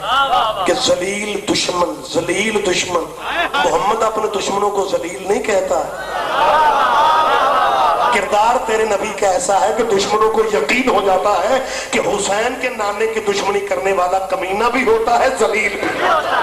D: کہ ذلیل دشمن. محمد اپنے دشمنوں کو ذلیل نہیں کہتا. کردار تیرے نبی کا ایسا ہے کہ دشمنوں کو یقین ہو جاتا ہے کہ حسین کے نانے کی دشمنی کرنے والا کمینہ بھی ہوتا ہے, ذلیل بھی ہوتا ہے.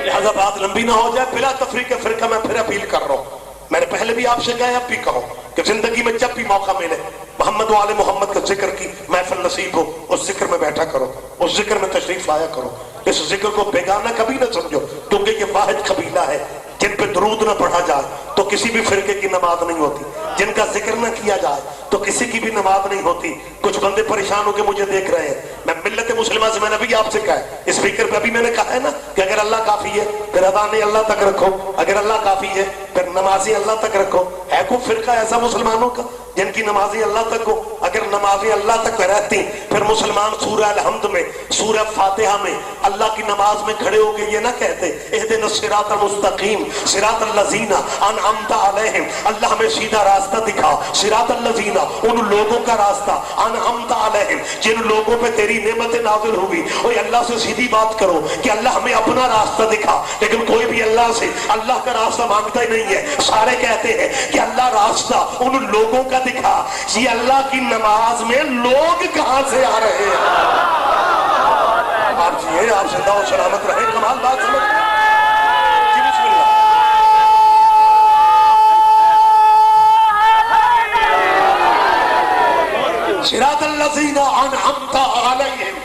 D: لہذا بات لمبی نہ ہو جائے, بلا تفریق فرقہ میں پھر اپیل کر رہا ہوں. میں نے پہلے بھی آپ سے کہا, اب بھی کہوں کہ زندگی میں جب بھی موقع ملے محمد و آل محمد کا ذکر کی محفل نصیب ہو, اس ذکر میں بیٹھا کرو, اس ذکر میں تشریف لایا کرو. اس ذکر کو بیگانہ کبھی نہ سمجھو, کیونکہ یہ واحد قبیلہ ہے جن پہ درود نہ پڑھا جائے تو کسی بھی فرقے کی نماز نہیں ہوتی, جن کا ذکر نہ کیا جائے تو کسی کی بھی نماز نہیں ہوتی. کچھ بندے پریشان ہو کے مجھے دیکھ رہے ہیں. میں ملت مسلمہ سے, میں نے بھی آپ سے کہا ہے, اسپیکر پہ ابھی میں نے کہا ہے نا کہ اگر اللہ کافی ہے پھر اذانیں اللہ تک رکھو, اگر اللہ کافی ہے پھر نمازیں اللہ تک رکھو. ہے کوئی فرقہ ایسا مسلمانوں کا جن کی نمازیں اللہ تک ہو؟ اگر نمازیں اللہ تک رہتی پھر مسلمان سورہ الحمد میں, سورہ فاتحہ میں اللہ کی نماز میں کھڑے ہو کے یہ نہ کہتے اہدنا الصراط المستقیم صراط الذین انعمت علیہم, اللہ ہمیں سیدھا راستہ دکھا, صراط الذین ان لوگوں کا راستہ, انعمت علیہم جن لوگوں پہ تیری نعمت نازل ہوئی. اور اللہ سے سیدھی بات کرو کہ اللہ ہمیں اپنا راستہ دکھا. لیکن کوئی بھی اللہ سے اللہ کا راستہ مانگتا ہی نہیں ہے. سارے کہتے ہیں کہ اللہ راستہ ان لوگوں کا دکھا. یہ اللہ کی نماز میں لوگ کہاں سے آ رہے ہیں؟ آپ جی آپ زندہ و سلامت رہے, کمال بات سمجھ جی. بسم اللہ. صراط الذین انعمت علیہم,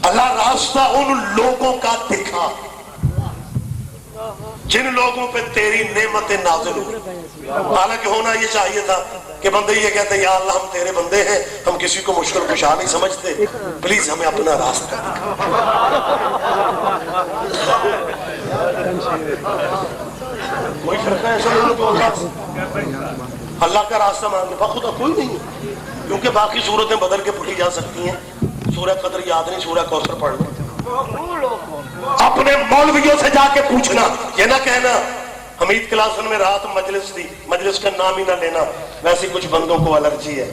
D: اللہ راستہ ان لوگوں کا دکھا جن لوگوں پہ تیری نعمتیں نازل ہوئی. حالانکہ ہونا یہ چاہیے تھا کہ بندے یہ کہتے ہیں یا اللہ ہم تیرے بندے ہیں, ہم کسی کو مشکل کشا نہیں سمجھتے, پلیز ہمیں اپنا راستہ کوئی فرقہ ایسا نہیں تو اللہ کا راستہ مانگے بخدا کوئی نہیں ہے, کیونکہ باقی صورتیں بدل کے پڑھی جا سکتی ہیں. سورہ قدر یاد نہیں, سورہ کوثر پڑھ لو. اپنے مولویوں سے جا کے پوچھنا, یہ نہ کہنا حمید کلاسن میں رات مجلس تھی, مجلس کا نام ہی نہ لینا, ویسے کچھ بندوں کو الرجی ہے.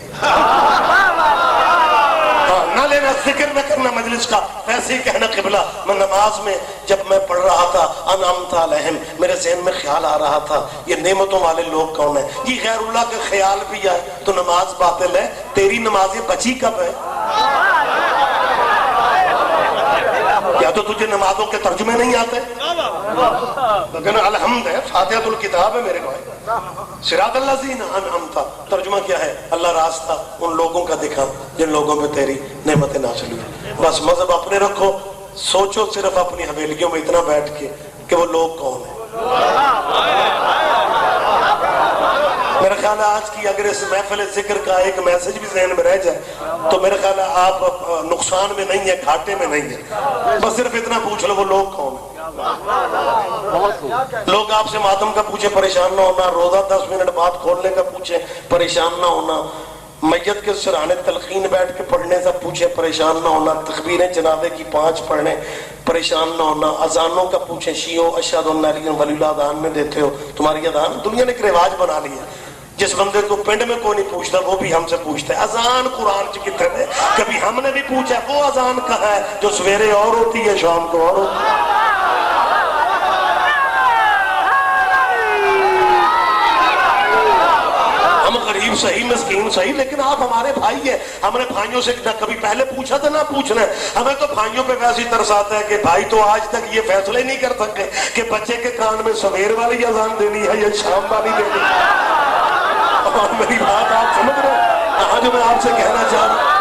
D: نہ لینا, ذکر نہ کرنا مجلس کا, ویسے ہی کہنا قبلہ. میں نماز میں جب میں پڑھ رہا تھا انعمت علیہم, میرے ذہن میں خیال آ رہا تھا یہ نعمتوں والے لوگ کون ہیں. یہ غیر اللہ کا خیال بھی ہے تو نماز باطل ہے. تیری نمازیں بچی کب ہے؟ یا تو تجھے نمازوں کے ترجمے نہیں آتے, لیکن الحمد ہے, فاتحۃ الکتاب ہے میرے بھائی. صراط الذین انعمت ترجمہ کیا ہے؟ اللہ راستہ ان لوگوں کا دکھا جن لوگوں پہ تیری نعمتیں نازل ہوئی. بس مذہب اپنے رکھو, سوچو صرف اپنی حویلیوں میں اتنا بیٹھ کے کہ وہ لوگ کون ہیں. میرا خیال ہے آج کی اگر اس محفل ذکر کا ایک میسج بھی ذہن میں رہ جائے تو میرا خیال ہے آپ نقصان میں نہیں ہے, گھاٹے میں نہیں ہے. بس صرف اتنا پوچھ لو وہ لوگ کون ہیں. لوگ آپ سے ماتم کا پوچھے پریشان نہ ہونا, روزہ 10 منٹ بعد کھولنے کا پوچھے پریشان نہ ہونا, میت کے سرانے تلقین بیٹھ کے پڑھنے سے پوچھے پریشان نہ ہونا, تکبیریں جنازے کی 5 پڑھنے پریشان نہ ہونا, اذانوں کا پوچھیں شیعو اشہد ان علی ولی اللہ اذان میں دیتے ہو, تمہاری اذان دنیا نے ایک رواج بنا لیا. جس بندے کو پنڈ میں کوئی نہیں پوچھتا وہ بھی ہم سے پوچھتا ہے اذان قرآن چ کتنے ہے. کبھی ہم نے بھی پوچھا وہ اذان کہاں ہے جو سویرے اور ہوتی ہے شام کو اور ہوتی ہے. ہم غریب صحیح مسکین صحیح, لیکن آپ ہمارے بھائی ہیں. ہم نے بھائیوں سے نہ کبھی پہلے پوچھا تھا نہ پوچھنا ہے. ہمیں تو بھائیوں پہ ویسے ہی ترس آتا ہے کہ بھائی تو آج تک یہ فیصلے نہیں کر سکے کہ بچے کے کان میں سویر والی اذان دینی ہے یا شام والی دینی ہے. اور میری بات آپ سمجھ رہے ہیں کہاں جو میں آپ سے کہنا چاہ رہا ہوں.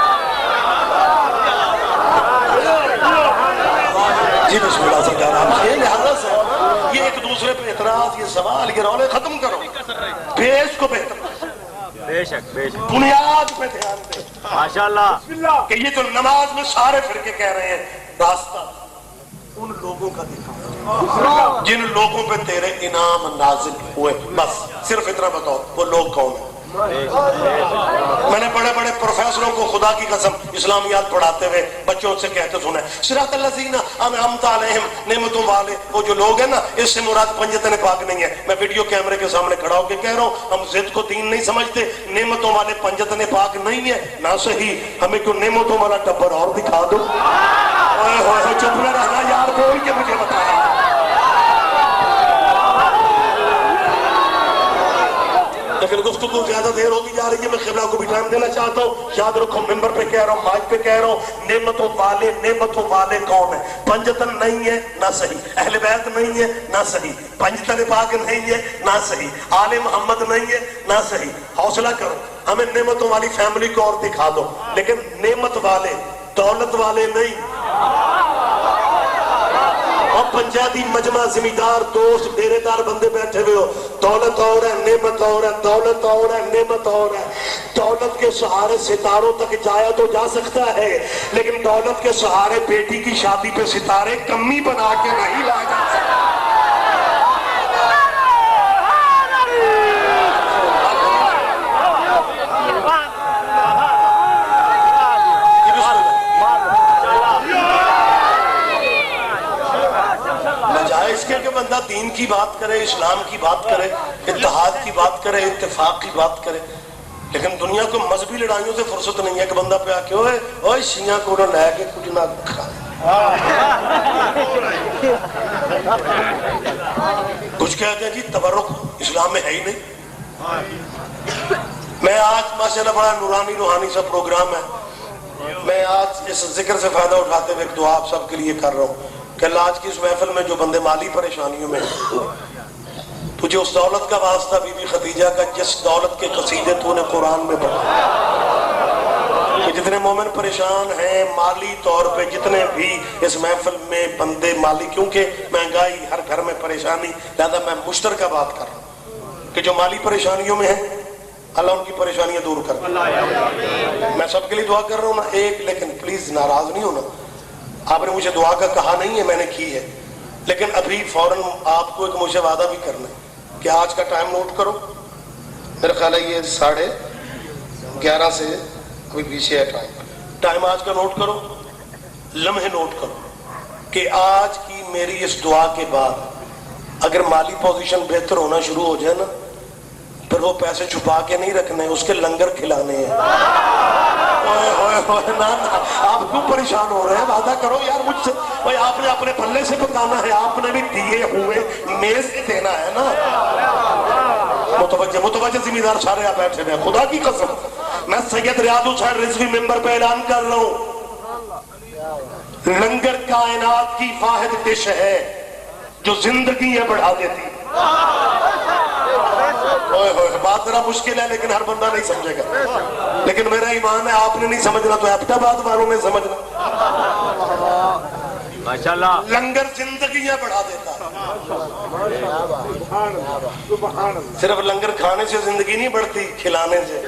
D: جی بسم اللہ سرکار, آپ یہ لہذا سے یہ ایک دوسرے پہ اعتراض, یہ سوال, یہ رولے ختم کرو, بیس کو بہتر
E: بے شک
D: بنیاد پہ دھیان دے.
E: ماشاءاللہ
D: کہ یہ جو نماز میں سارے فرقے کہہ رہے ہیں راستہ ان لوگوں کا دکھا جن لوگوں پہ تیرے انعام نازل ہوئے. بس صرف اتنا بتاؤ وہ لوگ کون ہیں. میں نے بڑے بڑے پروفیسروں کو خدا کی قسم اسلامیات پڑھاتے ہوئے بچوں سے کہتے سنا ہے صراط الذین انعمت علیہم نعمتوں والے وہ جو لوگ ہیں نا اس سے مراد پنجتن پاک نہیں ہے. میں ویڈیو کیمرے کے سامنے کھڑا ہو کے کہہ رہا ہوں ہم ضد کو دین نہیں سمجھتے, نعمتوں والے پنجتن پاک نہیں ہے نہ صحیح. ہمیں کیوں نعمتوں والا ٹبر اور دکھا دو. چپ نہ رہنا یار, بول کے مجھے بتایا. لیکن گفتگو زیادہ دیر ہوگی جا رہی ہے, میں قبلہ کو بھی ٹائم دینا چاہتا ہوں. یاد رکھو ممبر پہ کہہ رہا ہوں, مائک پہ کہہ رہا ہوں, نعمتوں والے کون ہیں؟ پنجتن نہیں ہے نہ صحیح, اہل بیت نہیں ہے نہ صحیح, پنجتن پاک نہیں ہے نہ صحیح, آل محمد نہیں ہے نہ صحیح. حوصلہ کرو, ہمیں نعمتوں والی فیملی کو اور دکھا دو, لیکن نعمت والے دولت والے نہیں. اور پنجابی مجمع زمیندار دوست ڈیرے دار بندے بیٹھے ہوئے ہو, دولت اور ہے نعمت اور ہے, دولت اور ہے نعمت اور ہے. دولت کے سہارے ستاروں تک جایا تو جا سکتا ہے, لیکن دولت کے سہارے بیٹی کی شادی پہ ستارے کمی بنا کے نہیں لایا جا سکتا. اس کے کہ بندہ دین کی بات کرے, اسلام کی بات کرے, اتحاد کی بات کرے, اتفاق کی بات کرے, لیکن دنیا کو مذہبی لڑائیوں سے فرصت نہیں ہے کہ بندہ پہ آ کے اوے شیعہ کو نہ لے کے کچھ نہ کھائے. کچھ کہتے ہیں جی تبرک اسلام میں ہے ہی نہیں. میں آج ماشاءاللہ بڑا نورانی روحانی سا پروگرام ہے, میں آج اس ذکر سے فائدہ اٹھاتے ہوئے ایک دعا آپ سب کے لیے کر رہا ہوں کہ اللہ آج کی اس محفل میں جو بندے مالی پریشانیوں میں تجھے اس دولت کا واسطہ بی بی خدیجہ کا جس دولت کے قصیدے تو نے قرآن میں پڑھا, کہ جتنے مومن پریشان ہیں مالی طور پہ, جتنے بھی اس محفل میں بندے مالی, کیونکہ مہنگائی ہر گھر میں پریشانی, لہذا میں مشترکہ بات کر رہا ہوں کہ جو مالی پریشانیوں میں ہیں اللہ ان کی پریشانیاں دور کر دے. میں سب کے لیے دعا کر رہا ہوں نا ایک, لیکن پلیز ناراض نہیں ہونا, آپ نے مجھے دعا کا کہا نہیں ہے, میں نے کی ہے, لیکن ابھی فوراً آپ کو ایک مجھے وعدہ بھی کرنا ہے کہ آج کا ٹائم نوٹ کرو. میرا خیال ہے یہ 11:30 سے ابھی پیچھے ہے ٹائم آج کا نوٹ کرو, لمحے نوٹ کرو کہ آج کی میری اس دعا کے بعد اگر مالی پوزیشن بہتر ہونا شروع ہو جائے نا, پھر وہ پیسے چھپا کے نہیں رکھنے, اس کے لنگر کھلانے ہیں. آپ کیوں پریشان ہو رہے ہیں؟ وعدہ کرو یار مجھ سے, بھائی آپ نے اپنے پلے سے پکانا ہے, آپ نے بھی دیے ہوئے میز سے دینا ہے نا. متوجہ زمیندار سارے آپ بیٹھے ہیں, خدا کی قسم میں سید ریاض حسین رضوی ممبر پہ اعلان کر رہا ہوں, لنگر کائنات کی واحد ڈش ہے جو زندگیاں بڑھا دیتی. بات ذرا مشکل ہے لیکن ہر بندہ نہیں سمجھے گا, لیکن میرا ایمان ہے آپ نے نہیں سمجھنا تو ایبٹ آباد والوں نے سمجھنا.
E: ماشاءاللہ
D: لنگر زندگیاں بڑھا دیتا ہے. صرف لنگر کھانے سے زندگی نہیں بڑھتی, کھلانے سے.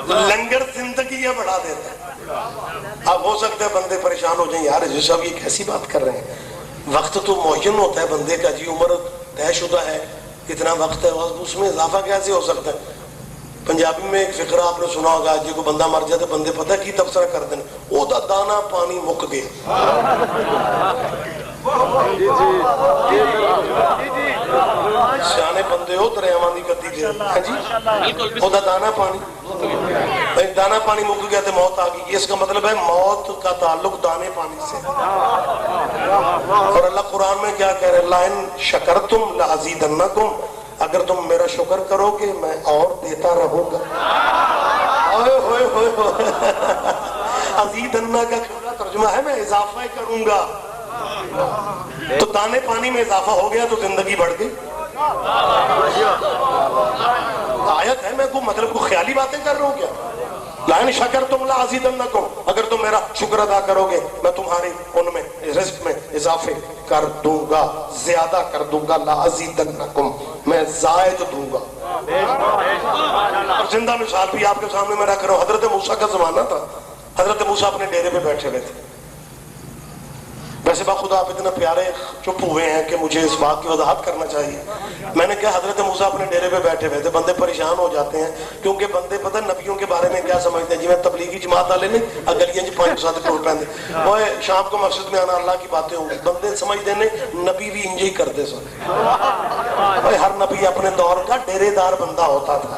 D: لنگر زندگیاں بڑھا دیتا ہے. اب ہو سکتا ہے بندے پریشان ہو جائیں, یار جو صاحب یہ کیسی بات کر رہے ہیں, وقت تو معین ہوتا ہے بندے کا, جی عمر طے شدہ ہے, اتنا وقت ہے, اس میں اضافہ کیسے ہو سکتا ہے. پنجابی میں ایک فقرہ آپ نے سنا ہوگا, جی کو بندہ مر جائے تو بندے پتہ کی تبصرہ کر دیں, او دا دانا پانی مک گیا. سیانے بندے ہو دریاواں دی گدی دے, ہاں جی, او دا دانا پانی, دانا پانی مک گیا تو موت آ گئی. اس کا مطلب ہے موت کا تعلق دانے پانی سے. اور اللہ قرآن میں کیا کہہ رہے ہیں, لَإِن شَكَرْتُمْ لَأَزِيدَنَّكُمْ, اگر تم میرا شکر کرو گے میں اور دیتا رہوں گا. ازیدنا کا ترجمہ ہے میں اضافہ کروں گا. تو دانے پانی میں اضافہ ہو گیا تو زندگی بڑھ گئی. آیت ہے, میں کو مطلب کو خیالی باتیں کر رہا ہوں کیا. لَإِن شَكَرْتُمْ لَأَزِيدَنَّكُمْ, اگر تم میرا شکر ادا کرو گے میں تمہاری ان میں رزق میں اضافے کر دوں گا, زیادہ کر دوں گا. لَأَزِيدَنَّكُمْ, میں زائد دوں گا. اور زندہ مثال بھی آپ کے سامنے میں رکھ رہا ہوں. حضرت موسیٰ کا زمانہ تھا, حضرت موسیٰ اپنے ڈیرے پہ بیٹھے ہوئے تھے, بس ویسے باخدا آپ اتنا پیارے چپ ہوئے ہیں کہ مجھے اس بات کی وضاحت کرنا چاہیے. میں نے کہا حضرت موسیٰ اپنے ڈیرے پہ بیٹھے ہوئے تھے, بندے پریشان ہو جاتے ہیں کیونکہ بندے پتہ نبیوں کے بارے میں کیا سمجھتے ہیں. جی میں تبلیغی جماعت والے نہیں گلیاں جی 5-7 ٹور پہنتے وہ شام کو مسجد میں آنا اللہ کی باتیں ہوں گی. بندے سمجھتے نہیں نبی بھی انج ہی کرتے سن. ہر نبی اپنے دور کا ڈیرے دار بندہ ہوتا تھا.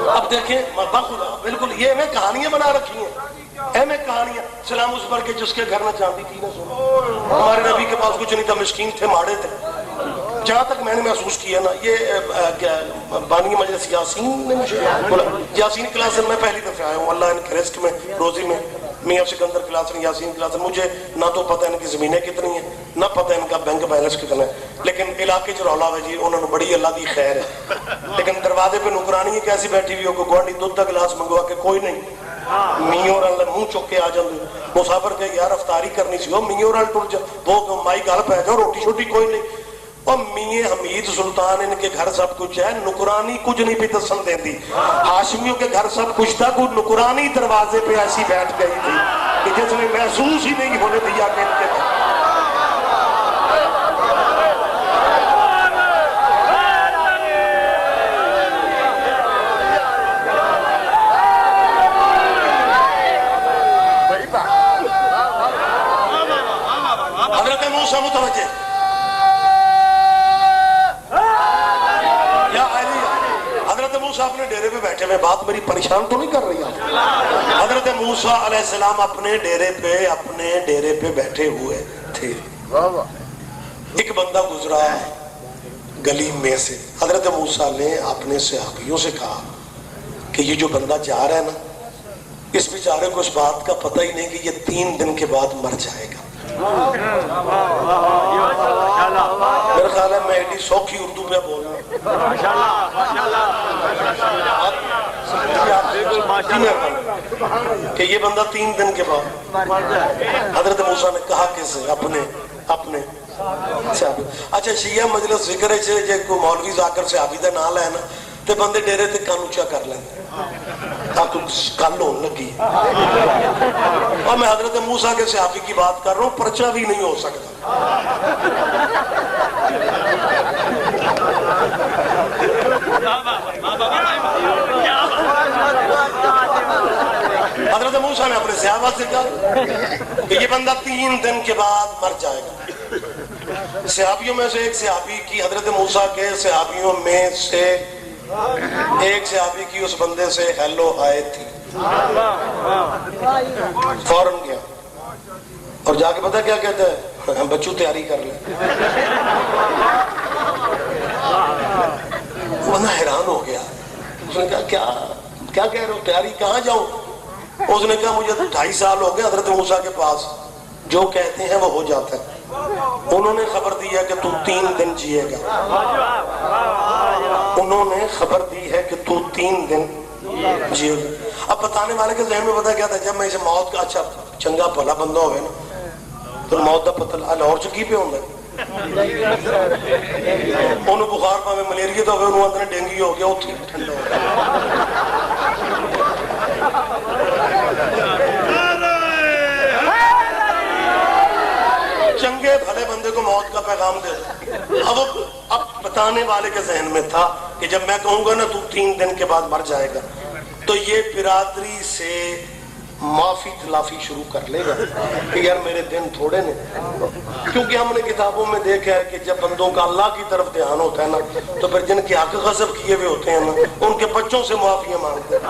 D: اب دیکھیں باخدا بالکل یہ میں کہانیاں بنا رکھی ہیں, میں کہانیاں. سلام اس پر کے جس کے گھر میں چاندی تھی نہ سنو. ہمارے نبی کے پاس کچھ نہیں تھا, مسکین تھے, ماڑے تھے. جہاں تک میں نے محسوس کیا نا, یہ بانی مجلس یاسین نے مجھے بولا, یاسین کلاس میں پہلی دفعہ آیا ہوں, اللہ ان کے رزق میں روزی میں میاں سکندر کلاس یاسین کلاس. مجھے نہ تو پتہ ان کی زمینیں کتنی ہیں نہ پتہ ان کا بینک بیلنس کتنا ہے, لیکن علاقے جو رولا ہے جی انہوں نے بڑی اللہ کی خیر ہے. لیکن دروازے پہ نکرانی ہے کیسی بیٹھی ہوئی ہو کہ گوانڈی دودھ کا گلاس منگوا کے کوئی نہیں, میوں رل منہ چک کے آ جاندے. مسافر کے یار افطاری کرنی سی ہو میوں رل ٹر جا وہ مائی گل پہ جاؤ, روٹی شوٹی کوئی نہیں. اور میاں حمید سلطان ان کے گھر سب کچھ ہے, نکرانی کچھ نہیں بھی دسن دیندی. ہاشمیوں کے گھر سب کچھ تھا, کوئی نکرانی دروازے پہ ایسی بیٹھ گئی تھی کہ جس نے محسوس ہی نہیں ہونے دیا کہ ان کے حضرت موسیٰ متوجہ اپنے ڈیرے پہ بیٹھے ہوئے. بات میری پریشان تو نہیں کر رہی آپ. حضرت موسیٰ علیہ السلام اپنے ڈیرے پہ بیٹھے ہوئے تھے. ایک بندہ گزرا گلی میں سے. حضرت موسیٰ نے اپنے صحابیوں سے کہا کہ یہ جو بندہ جا رہا ہے نا, اس بیچارے کو اس بات کا پتہ ہی نہیں کہ یہ 3 دن کے بعد مر جائے گا. میرا خیال ہے میں ایڈی سوکھی اردو میں بول رہا ہوں کہ یہ بندہ 3 دن کے بعد. حضرت موسیٰ نے کہا کیسے اپنے صحابی. اچھا شیعہ مجلس ذکر ہے جے کوئی مولوی جا کر صحابی دا نام لینا تے بندے ڈیرے تے کان اونچا کر لیندے تاکہ کل ہون لگی. اور میں حضرت موسیٰ کے صحابی کی بات کر رہا ہوں, پرچہ بھی نہیں ہو سکتا. حضرت موسیٰ نے اپنے صحابہ سے کہا کہ یہ بندہ 3 دن کے بعد مر جائے گا. صحابیوں میں سے ایک صحابی کی, حضرت موسیٰ کے صحابیوں میں سے ایک صحابی کی اس بندے سے ہیلو ہائے تھی. فوراً گیا اور جا کے پتا کیا کہتا ہے, بچوں تیاری کر لیں. وہ بندہ حیران ہو گیا. اس نے کہا کیا کہہ رہے ہو, تیاری کہاں جاؤں؟ اس نے کہا مجھے 2.5 سال ہو گئے حضرت موسیٰ کے پاس, جو کہتے ہیں وہ ہو جاتا ہے. انہوں نے خبر دی ہے کہ تو 3 دن جیے گا. انہوں نے خبر دی ہے کہ تو 3 دن جیے گا. اب بتانے والے کے ذہن میں پتا کیا تھا, جب میں اسے موت کا اچھا چنگا بھلا بندہ ہوئے نا تو موت کا پتہ لاہور چکی پہ ہوں گا. انہوں بخار پاوے ملیریا تو ہوئے, انہوں اندر ڈینگی ہو گیا, اتھی ٹھنڈا ہو گیا. چنگے بھلے بندے کو موت کا پیغام دے. اب بتانے والے کے ذہن میں تھا کہ جب میں کہوں گا نا تو 3 دن کے بعد مر جائے گا تو یہ برادری سے معافی تلافی شروع کر لے گا کہ یار میرے دن تھوڑے نے. کیونکہ ہم نے کتابوں میں دیکھا ہے کہ جب بندوں کا اللہ کی طرف دھیان ہوتا ہے نا تو پھر جن کے حق غصب کیے ہوئے ہوتے ہیں نا ان کے بچوں سے معافیاں مانگتے ہیں.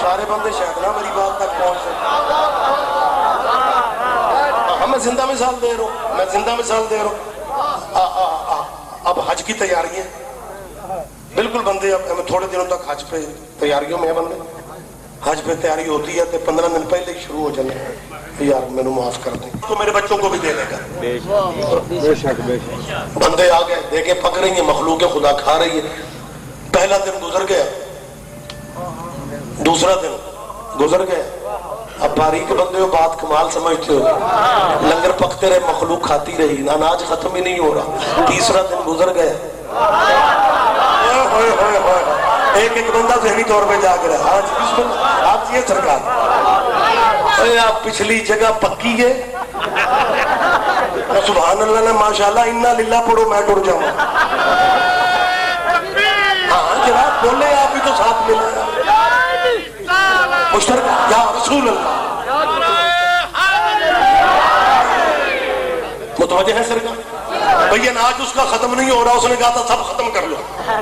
D: سارے بندے شاید نہ میری بات تک پہنچ سکتے. میں زندہ مثال دے رہا ہوں. اب حج کی تیاری ہے بالکل. بندے اب تھوڑے دنوں تک حج پہ تیاریوں میں بندے حج پہ تیاری ہوتی ہے تو 15 دن پہلے ہی شروع ہو جانے یار میں نے معاف کر دیں تو میرے بچوں کو بھی دے لے گا. بندے آ گئے دیکھیں پک رہی ہیں, مخلوق خدا کھا رہی ہے. پہلا دن گزر گیا, دوسرا دن گزر گیا. اب باریک بندے ہو, بات کمال سمجھتے ہو, لنگر پکتے رہے, مخلوق کھاتی رہی, اناج ختم ہی نہیں ہو رہا. تیسرا دن گزر گیا. ایک ایک بندہ ذہنی طور پہ جا کر آج بسم اللہ آپ یہ سرکار اے آپ پچھلی جگہ پکی ہے سبحان اللہ نے ماشاءاللہ انا للہ پڑھو میں ٹر جاؤں ہاں جناب بولے آپ بھی تو ساتھ ملا مشترکہ یا رسول اللہ متوجہ ہے سرکار بھئی آج اس کا ختم نہیں ہو رہا اس نے کہا تھا سب ختم کر لو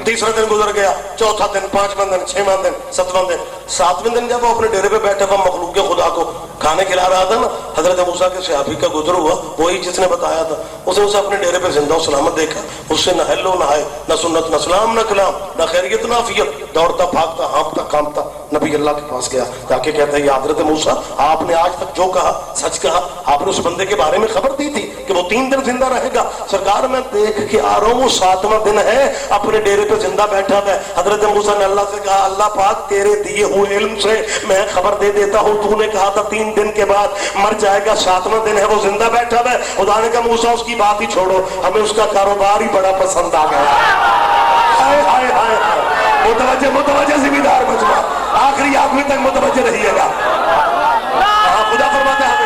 D: تیسرا دن گزر گیا چوتھا دن پانچواں دن چھواں دن ساتواں دن ساتویں دن جب وہ اپنے ڈیرے پہ بیٹھے وہ مخلوق خدا کو کھانے کھلا رہا تھا نا حضرت موسیٰ کے صحابی کا گزر ہوا وہی جس نے بتایا تھا اس نے اسے اپنے ڈیرے پہ زندہ و سلامت دیکھا اس سے نہ ہلو نہ آئے نہ سنت نہ سلام نہ کلام نہ خیریت نہ عافیت دوڑتا بھاگتا ہانپتا کامتا نبی اللہ کے پاس گیا جا کے کہتا ہے یا حضرت موسیٰ آپ نے آج تک جو کہا سچ کہا آپ نے اس بندے کے بارے میں خبر دی تھی کہ وہ 3 دن زندہ رہے گا سرکار میں دیکھ کے آ رہا ہوں وہ 7واں دن ہے اپنے ڈیرے پہ زندہ بیٹھا ہے حضرت موسیٰ نے اللہ سے کہا اللہ پاک تیرے دیے ہوئے علم سے میں خبر دے دیتا ہوں تو نے کہا تھا 3 دن کے بعد مر جائے گا 7واں دن ہے وہ زندہ بیٹھا ہے خدا نے کہا موسیٰ اس کی بات ہی چھوڑو ہمیں اس کا کاروبار ہی بڑا پسند آ گیا ہائے ہائے ہائے متوجہ متوجہ ذمہ دار مجمع آخری آدمی تک متوجہ رہیے گا خدا فرماتا ہے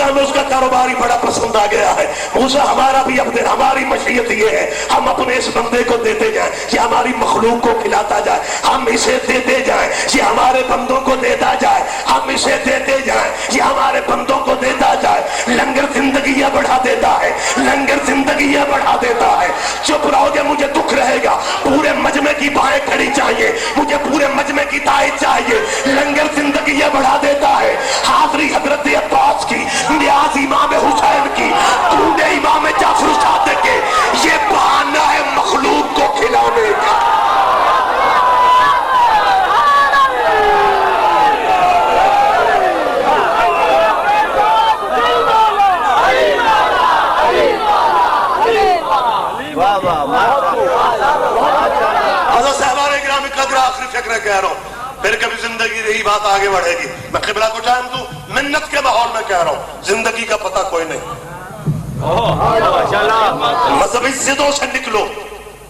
D: ہمیں اس کا کاروبار ہی بڑا پسند آ گیا ہے موسیٰ ہمارا بھی اپنے ہماری مشیت یہ ہے ہم اپنے اس بندے کو دیتے جائیں یہ ہماری مخلوق کو کھلاتا جائے ہم اسے دیتے جائیں یہ ہمارے بندوں کو دیتا جائے ہم اسے دیتے جائیں یہ ہمارے بندوں کو دیتا جائے لنگر زندگیاں بڑھا دیتا ہے لنگر زندگیاں بڑھا دیتا ہے چپ رہو گے مجھے دکھ رہے گا پورے مجمع کی بائیں کھڑی چاہیے مجھے پورے مجمع کی دائیں چاہیے لنگر زندگیاں بڑھا دیتا ہے حاضری حضرت عباس کی نیاز امام حسین کی دودھ امام جعفر صادق کے یہ بہانہ ہے مخلوق کو کھلانے کا حضرت صاحبان اکرام قدر آخری فکر کہہ رہا ہوں پھر کبھی زندگی رہی بات آگے بڑھے گی میں قبلہ کو ٹائم دوں منت کے ماحول میں کہہ رہا ہوں زندگی کا پتہ کوئی نہیں مذہبی ضدوں سے نکلو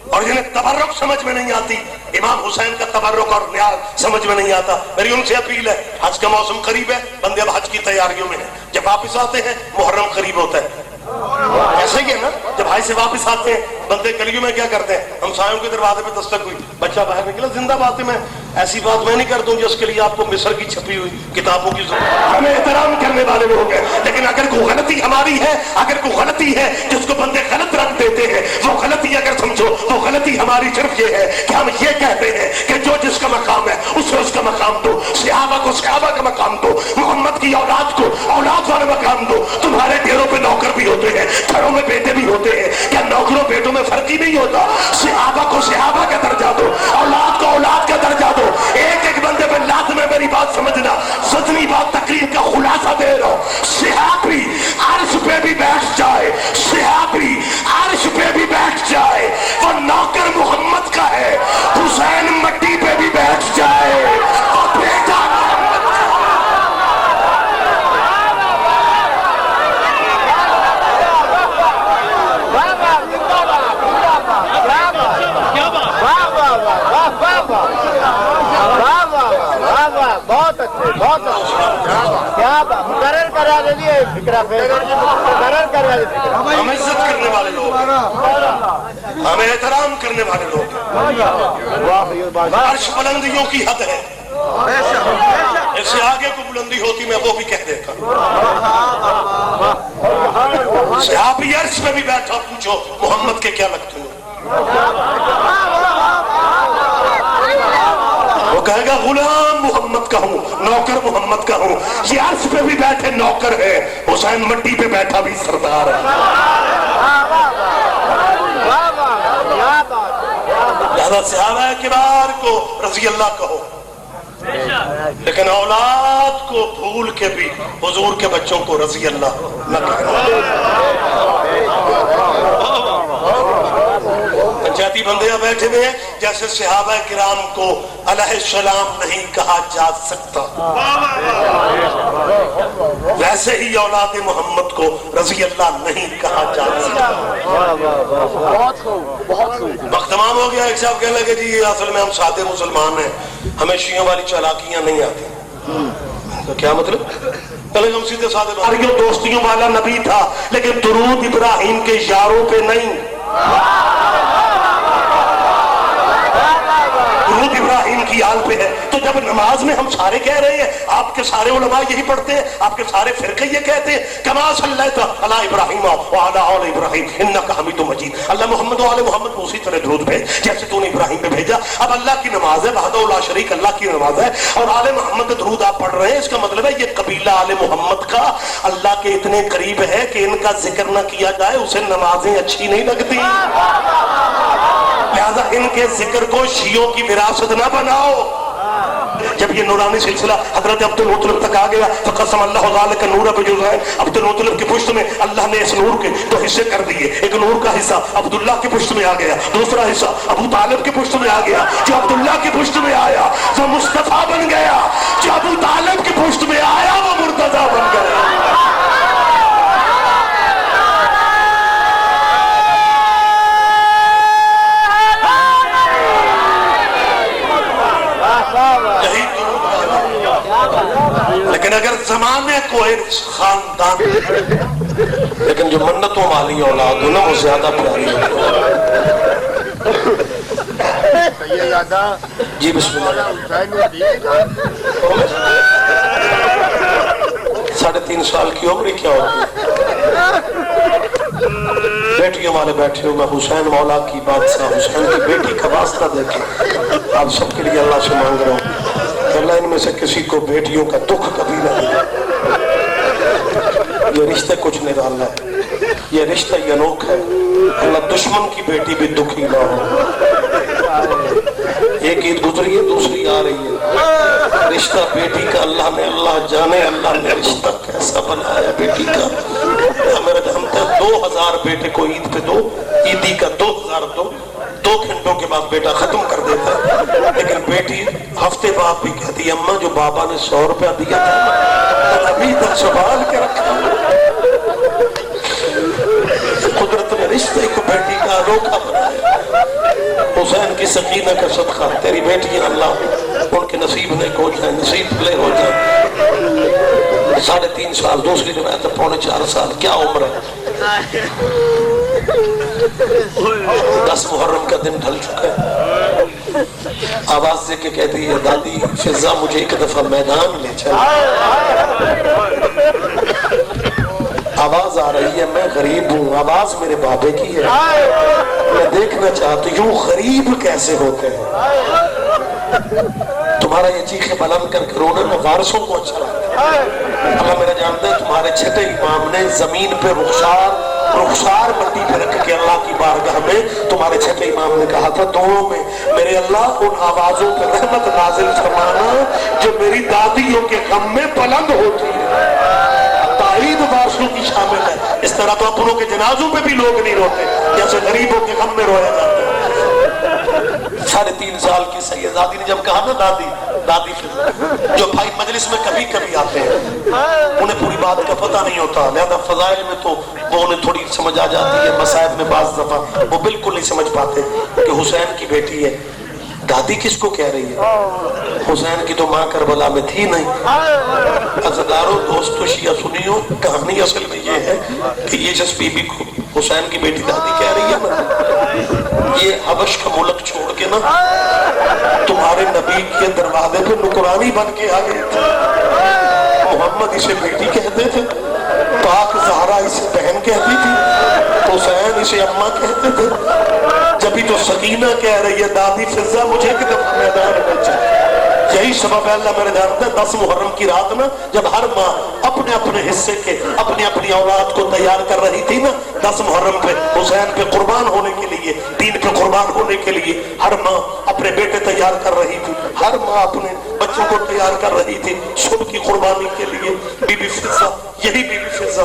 D: اور جنہیں تبرک سمجھ میں نہیں آتی امام حسین کا تبرک اور نیاز سمجھ میں نہیں آتا میری ان سے اپیل ہے حج کا موسم قریب ہے بندے اب حج کی تیاریوں میں ہیں جب واپس آتے ہیں محرم قریب ہوتا ہے ایسے ہی ہے نا جب حج سے واپس آتے ہیں بندے گلیوں میں کیا کرتے ہیں ہمسایوں کے دروازے پہ دستک ہوئی بچہ باہر نکلا زندہ بات ہے میں ایسی بات میں نہیں کرتا ہوں جس کے لیے آپ کو مصر کی چھپی ہوئی کتابوں کی ضرورت ہمیں احترام کرنے والے لوگ ہیں لیکن اگر کوئی غلطی ہماری ہے اگر کوئی غلطی ہے جس کو بندے غلط رکھ دیتے ہیں وہ غلطی اگر سمجھو وہ غلطی ہماری صرف یہ ہے کہ ہم یہ کہتے ہیں کہ جو جس کا مقام ہے اسے اس کا مقام دو صحابہ کو صحابہ کا مقام دو محمد کی اولاد کو اولاد والا مقام دو تمہارے ڈیروں پہ نوکر بھی ہوتے ہیں گھروں میں بیٹے بھی ہوتے ہیں کیا نوکروں بیٹوں میں فرق ہی نہیں ہوتا صحابہ کو صحابہ کا درجہ دو اولاد کو اولاد کا درجہ دو ایک ایک بندے پہ لازم ہے میری بات سمجھنا سچنی بات تقریر کا خلاصہ دے رہا ہوں صحابی عرش پہ بھی بیٹھ جائے صحابی عرش پہ بھی بیٹھ جائے وہ نوکر محمد کا ہے حسین مٹی پہ بھی بیٹھ جائے اور بیٹا
B: بہت اچھے بہت اچھے کیا مقرر کرا دیجیے فکرہ مقرر کرا دیجیے
D: ہم عزت کرنے والے لوگ ہمیں احترام کرنے والے لوگ عرش بلندیوں کی حد ہے اس سے آگے کو بلندی ہوتی میں وہ بھی کہہ دیتا صحابی عرش میں بھی بیٹھا پوچھو محمد کے کیا لگتے ہیں وہ کہے گا غلام محمد کا ہوں نوکر محمد کا ہوں یہ عرش پہ بھی بیٹھے نوکر ہے حسین مٹی پہ بیٹھا بھی سردار ہے لہذا صحابہ کرام کو رضی اللہ کہو لیکن اولاد کو بھول کے بھی حضور کے بچوں کو رضی اللہ نہ کہنا پنچایتی بندے بیٹھے ہوئے جیسے صحابہ کرام کو علیہ السلام نہیں کہا جا سکتا ویسے ہی اولاد محمد کو رضی اللہ نہیں کہا جا سکتا. وقت تمام ہو گیا. ایک صاحب کہنے لگے جی اصل میں ہم سادے مسلمان ہیں, ہمیں شیعوں والی چالاکیاں نہیں آتی. کیا مطلب؟ پہلے ہم سیدھے سادے یاریوں دوستیوں والا نبی تھا, لیکن درود ابراہیم کے یاروں پہ نہیں. درود ابراہیم کی آل پہ ہے. تو جب نماز میں ہم سارے کہہ رہے ہیں, آپ کے سارے علماء یہی پڑھتے ہیں, آپ کے سارے فرقے یہ کہتے ہیں کما صلیت علی ابراہیم وعلی آل ابراہیم انک حمید مجید. اللہ محمد وعلی محمد کو اسی طرح درود بھیج جیسے تو نے ابراہیم پہ بھیجا. اب اللہ کی نماز ہے, وحدہ لا شریک اللہ کی نماز ہے, اور آل محمد درود آپ پڑھ رہے ہیں. اس کا مطلب ہے یہ قبیلہ آل محمد کا اللہ کے اتنے قریب ہے کہ ان کا ذکر نہ کیا جائے اسے نمازیں اچھی نہیں لگتی. لہذا ان کے ذکر کو شیعوں کی وراثت نہ بناؤ. جب یہ نورانی سلسلہ حضرت عبد المطلب تک آ گیا فقسم اللہ ذالک النور بجزئین, عبد المطلب کی پشت میں اللہ نے اس نور کے دو حصے کر دیے. ایک نور کا حصہ عبداللہ کی پشت میں آ گیا, دوسرا حصہ ابو طالب کی پشت میں آ گیا. جو عبداللہ کی پشت میں آیا وہ مصطفیٰ بن گیا, جو ابو طالب کی پشت میں آیا وہ مرتضیٰ بن گیا. لیکن اگر زمانے کو ایک خاندان, لیکن جو منتوں والی اولاد ہو نا وہ زیادہ پیاری ہو. جی بسم اللہ. 3.5 سال کی عمر کیا ہوتی ہے؟ بیٹیوں والے بیٹھے ہو, میں حسین مولا کی بادشاہ حسین کی بیٹی کا واسطہ دیکھیں آپ سب کے لیے اللہ سے مانگ رہا ہوں کہ اللہ ان میں سے کسی کو بیٹیوں کا دکھ کبھی نہ دے. یہ رشتے کچھ نرالا ہے, یہ رشتہ یہ انوکھ ہے. اللہ دشمن کی بیٹی بھی دکھی نہ ہو. ایک عید گزری ہے, دوسری آ رہی ہے. رشتہ بیٹی کا اللہ جانے اللہ نے رشتہ کیسا بنایا بیٹی کا. میرے جانتے 2000 بیٹے کو عید پہ دو, عیدی کا 2000 دو گھنٹوں کے بعد بیٹا ختم کر دیتا ہے. لیکن بیٹی ہفتے بعد بھی کہتی ہے اماں جو بابا نے 100 روپیہ دیا تھا ابھی تک سنبھال کے رکھا. قدرت نے رشتے کو بیٹی کا انوکھا بنایا. حسین کی سکینہ کا صدقہ تیری بیٹیاں اللہ ان کے نصیب نیک ہو جائیں, نصیب لے ہو جائیں. 3.5 سال, دوسری روایت 3.25 سال, کیا عمر ہے. 10 محرم کا دن ڈھل چکا ہے. آواز دے کے کہتی ہے دادی فضا مجھے ایک دفعہ میدان لے چل. آواز آ رہی ہے میں غریب ہوں, آواز میرے بابے کی ہے, میں دیکھنا چاہتی ہوں غریب کیسے ہوتے ہیں. تمہارا یہ چیخے بلند کر کے رونا میں وارثوں کو اچھا لگتا ہے. اللہ میرا جانتا ہے تمہارے چھٹے امام نے زمین پہ رخسار مٹی پہ رکھ کے اللہ کی بارگاہ میں تمہارے چھٹے امام نے کہا تھا دعاؤں میں میرے اللہ ان آوازوں پہ رحمت نازل فرمانا جو میری دادیوں کے غم میں بلند ہوتی ہے. تائید وارثوں کی شامل ہے. اس طرح تو اپنوں کے جنازوں پہ بھی لوگ نہیں روتے جیسے غریبوں کے غم میں رویا جاتا ہے. 3.5 سال کی سیدادی نے جب کہا نا دادی جو بھائی مجلس میں کبھی کبھی آتے ہیں انہیں پوری بات کا پتہ نہیں ہوتا, لہذا فضائل میں تو وہ انہیں تھوڑی سمجھ آ جاتی ہے, مصائب میں بعض دفعہ وہ بالکل نہیں سمجھ پاتے کہ حسین کی بیٹی ہے. دادی کس کو کہہ رہی ہے؟ حسین کی تو ماں کربلا میں تھی نہیں. عزیزارو دوستو شیعہ سنیو, کہانی اصل میں یہ ہے کہ یہ جس بی بی کو حسین کی بیٹی دادی کہہ رہی ہے نا, یہ حبش کا ملک چھوڑ کے نا تمہارے نبی کے دروازے پہ نکرانی بن کے آ گئی تھی. محمد اسے بیٹی کہتے تھے, پاک زہرا اسے بہن کہتی تھی, حسین اسے اماں کہتے تھے. جبھی تو سکینہ کہہ رہی ہے دادی فضا مجھے ایک دفعہ میدان میں چل. یہی سبب ہے اللہ میرے جانتا ہے 10 محرم کی رات میں جب ہر ماں اپنے اپنے حصے کے اپنی اولاد کو تیار کر رہی تھی نا, 10 محرم پہ حسین پہ قربان ہونے کے لیے, دین پہ قربان ہونے کے لیے ہر ماں اپنے بیٹے تیار کر رہی تھی, ہر ماں اپنے بچوں کو تیار کر رہی تھی صبح کی قربانی کے لیے. بی بی فضا, یہی بی بی فضا